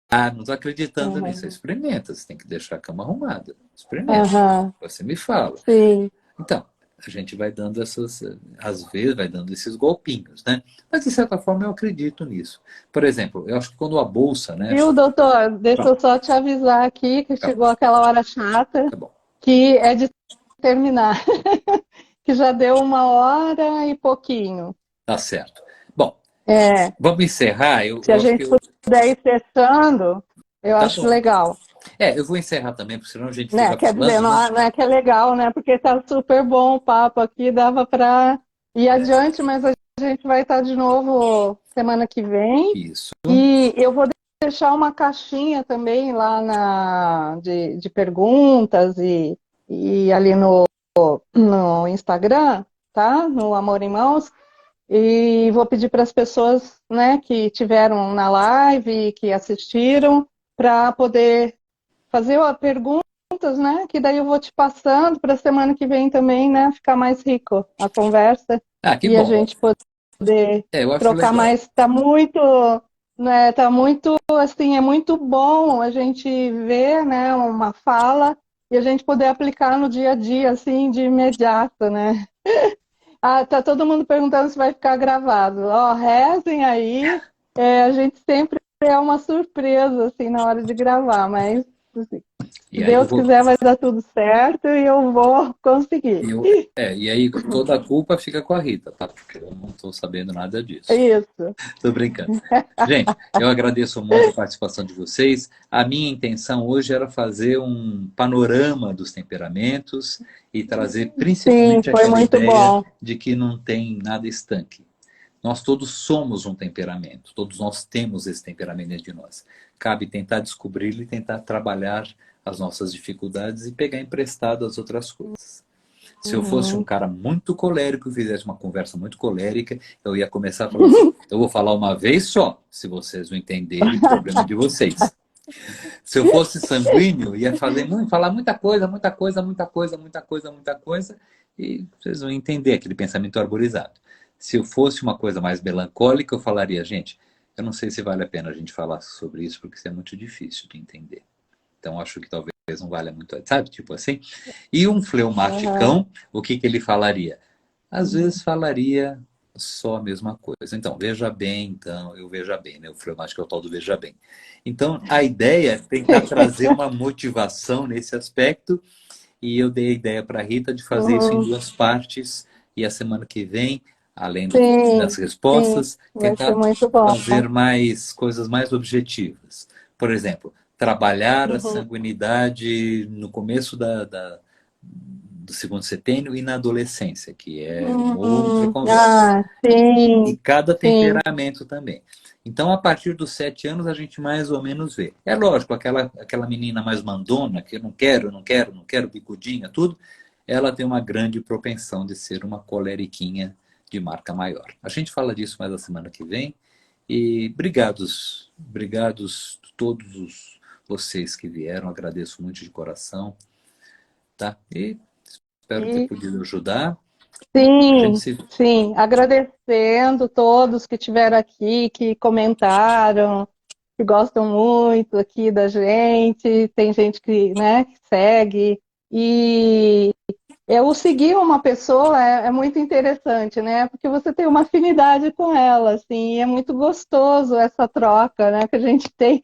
Ah, não estou acreditando nisso. uhum. Experimenta, você tem que deixar a cama arrumada. Experimenta. Aham, Você me fala. sim. Então, a gente vai dando essas, às vezes, vai dando esses golpinhos, né? Mas, de certa forma, eu acredito nisso. Por exemplo, eu acho que quando a bolsa, né? Viu, doutor? Deixa eu Pronto, só te avisar aqui que tá, chegou aquela hora chata, tá bom, que é de terminar, que já deu 1 hora e pouquinho. tá certo. Bom, É, vamos encerrar. Eu, se a eu acho que gente puder ir fechando, eu tá acho bom. legal. Eu vou encerrar também, porque senão a gente Né? fica Quer dizer, falando, né? não é que é legal, né? Porque tá super bom o papo aqui, dava para ir adiante, mas a gente vai estar de novo semana que vem. Isso. E eu vou deixar uma caixinha também lá de perguntas e ali no Instagram, tá? No Amor em Mãos. E vou pedir para as pessoas, né, que tiveram na live, que assistiram, para poder fazer perguntas, né? Que daí eu vou te passando para a semana que vem também, né? Ficar mais rico a conversa Ah, que e a bom. gente poder Eu acho trocar legal. mais. Tá muito, né? Tá muito, assim, é muito bom a gente ver, né? Uma fala e a gente poder aplicar no dia a dia, assim, de imediato, né? Ah, tá todo mundo perguntando se vai ficar gravado. Ó, rezem aí. A gente sempre é uma surpresa, assim, na hora de gravar, mas assim, se E aí eu Deus vou. quiser, vai dar tudo certo e eu vou conseguir. E aí toda a culpa fica com a Rita, tá? Porque eu não estou sabendo nada disso. Isso. Tô brincando. Gente, eu agradeço muito a participação de vocês. A minha intenção hoje era fazer um panorama dos temperamentos e trazer Sim, principalmente foi aquela muito ideia bom. de que não tem nada estanque. Nós todos somos um temperamento, todos nós temos esse temperamento dentro de nós. Cabe tentar descobri-lo e tentar trabalhar as nossas dificuldades e pegar emprestado as outras coisas. Se eu fosse um Uhum. cara muito colérico e fizesse uma conversa muito colérica, eu ia começar falando assim, eu vou falar uma vez só, se vocês não entenderem, problema de vocês. Se eu fosse sanguíneo, ia falar muita coisa, muita coisa, muita coisa, muita coisa, muita coisa, e vocês vão entender aquele pensamento arborizado. Se eu fosse uma coisa mais melancólica, eu falaria, gente, eu não sei se vale a pena a gente falar sobre isso, porque isso é muito difícil de entender. Então, acho que talvez não valha muito, sabe? Tipo assim. E um Uhum. fleumaticão, o que que ele falaria? Às vezes falaria só a mesma coisa. Então, veja bem, então, eu veja bem, né? O fleumático é o tal do veja bem. Então, a ideia é tentar trazer uma motivação nesse aspecto, e eu dei a ideia para a Rita de fazer isso em Uhum. duas partes, e a semana que vem, além das Sim, sim, respostas, vai ser tentar muito bom. fazer mais coisas mais objetivas. Por exemplo, trabalhar a Uhum. sanguinidade no começo do segundo setênio e na adolescência, que é uma outra conversa. Ah, E sim, cada sim. temperamento também. Então, a partir dos 7 anos, a gente mais ou menos vê. É lógico, aquela menina mais mandona, que eu não quero, não quero, não quero, bicudinha, tudo, ela tem uma grande propensão de ser uma coleriquinha de marca maior. A gente fala disso mais a semana que vem. E obrigados todos vocês que vieram, agradeço muito de coração, tá? E espero ter E podido ajudar. A gente sim, se sim. Agradecendo todos que estiveram aqui, que comentaram, que gostam muito aqui da gente. Tem gente que, né, que segue. E eu seguir uma pessoa é muito interessante, né? Porque você tem uma afinidade com ela, assim, e é muito gostoso essa troca, né? Que a gente tem.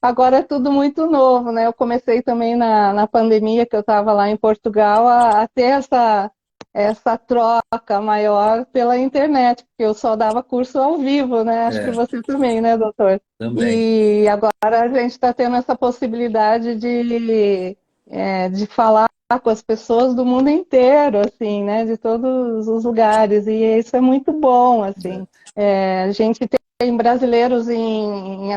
Agora é tudo muito novo, né? Eu comecei também na pandemia, que eu estava lá em Portugal, a ter essa troca maior pela internet, porque eu só dava curso ao vivo, né? Acho que é, você também, né, doutor? também. E agora a gente está tendo essa possibilidade de falar com as pessoas do mundo inteiro, assim, né, de todos os lugares, e isso é muito bom, assim. A gente tem brasileiros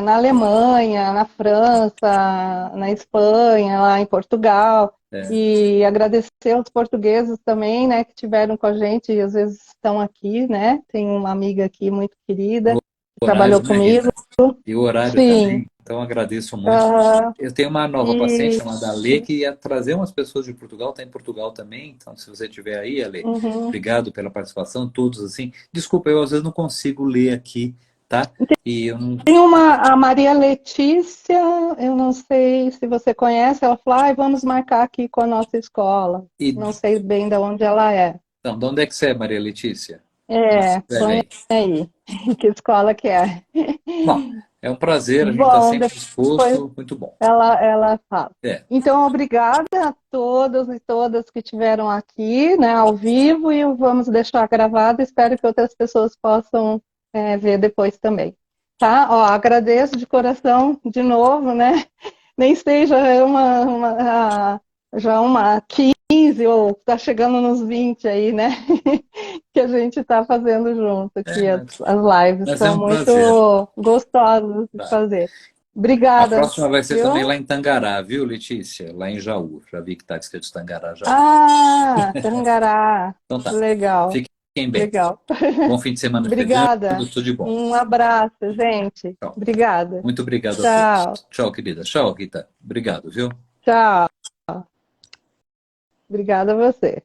na Alemanha, na França, na Espanha, lá em Portugal, É, e agradecer aos portugueses também, né, que tiveram com a gente e às vezes estão aqui, né, tem uma amiga aqui muito querida que trabalhou horário, né, comigo. Rita? E o horário Sim, também. Então, agradeço muito. aham, Eu tenho uma nova paciente e chamada Alê, que ia trazer umas pessoas de Portugal, está em Portugal também. Então, se você estiver aí, Alê, uhum. obrigado pela participação, todos assim. Desculpa, eu às vezes não consigo ler aqui, tá? E eu não. Tem a Maria Letícia, eu não sei se você conhece, ela falou, vamos marcar aqui com a nossa escola. E, Não sei bem de onde ela é. então, de onde é que você é, Maria Letícia? Escreve Põe aí. aí, que escola que é. Bom, é um prazer, a gente está Bom, sempre depois disposto, muito bom. ela fala. É, Então, obrigada a todos e todas que estiveram aqui, né, ao vivo, e vamos deixar gravado. Espero que outras pessoas possam ver depois também. Tá? Ó, agradeço de coração de novo, né? Nem sei, já é já uma 15 ou está chegando nos 20 aí, né? Que a gente está fazendo junto aqui. As, mas, as lives mas é são um prazer. muito gostosas de Tá. fazer. A Obrigada, próxima vai ser também lá viu? em Tangará, viu, Letícia? Lá em Jaú. Já vi que está escrito Tangará, Jaú. Ah, Tangará. Então tá. Legal, Fiquem bem. legal. Bom fim de semana chegando. Obrigada. Tudo de bom. Um abraço, gente. Tchau. Obrigada. Muito obrigado a todos. Tchau, Tchau, querida. Tchau, Rita. Obrigado, viu? tchau. Obrigada a você.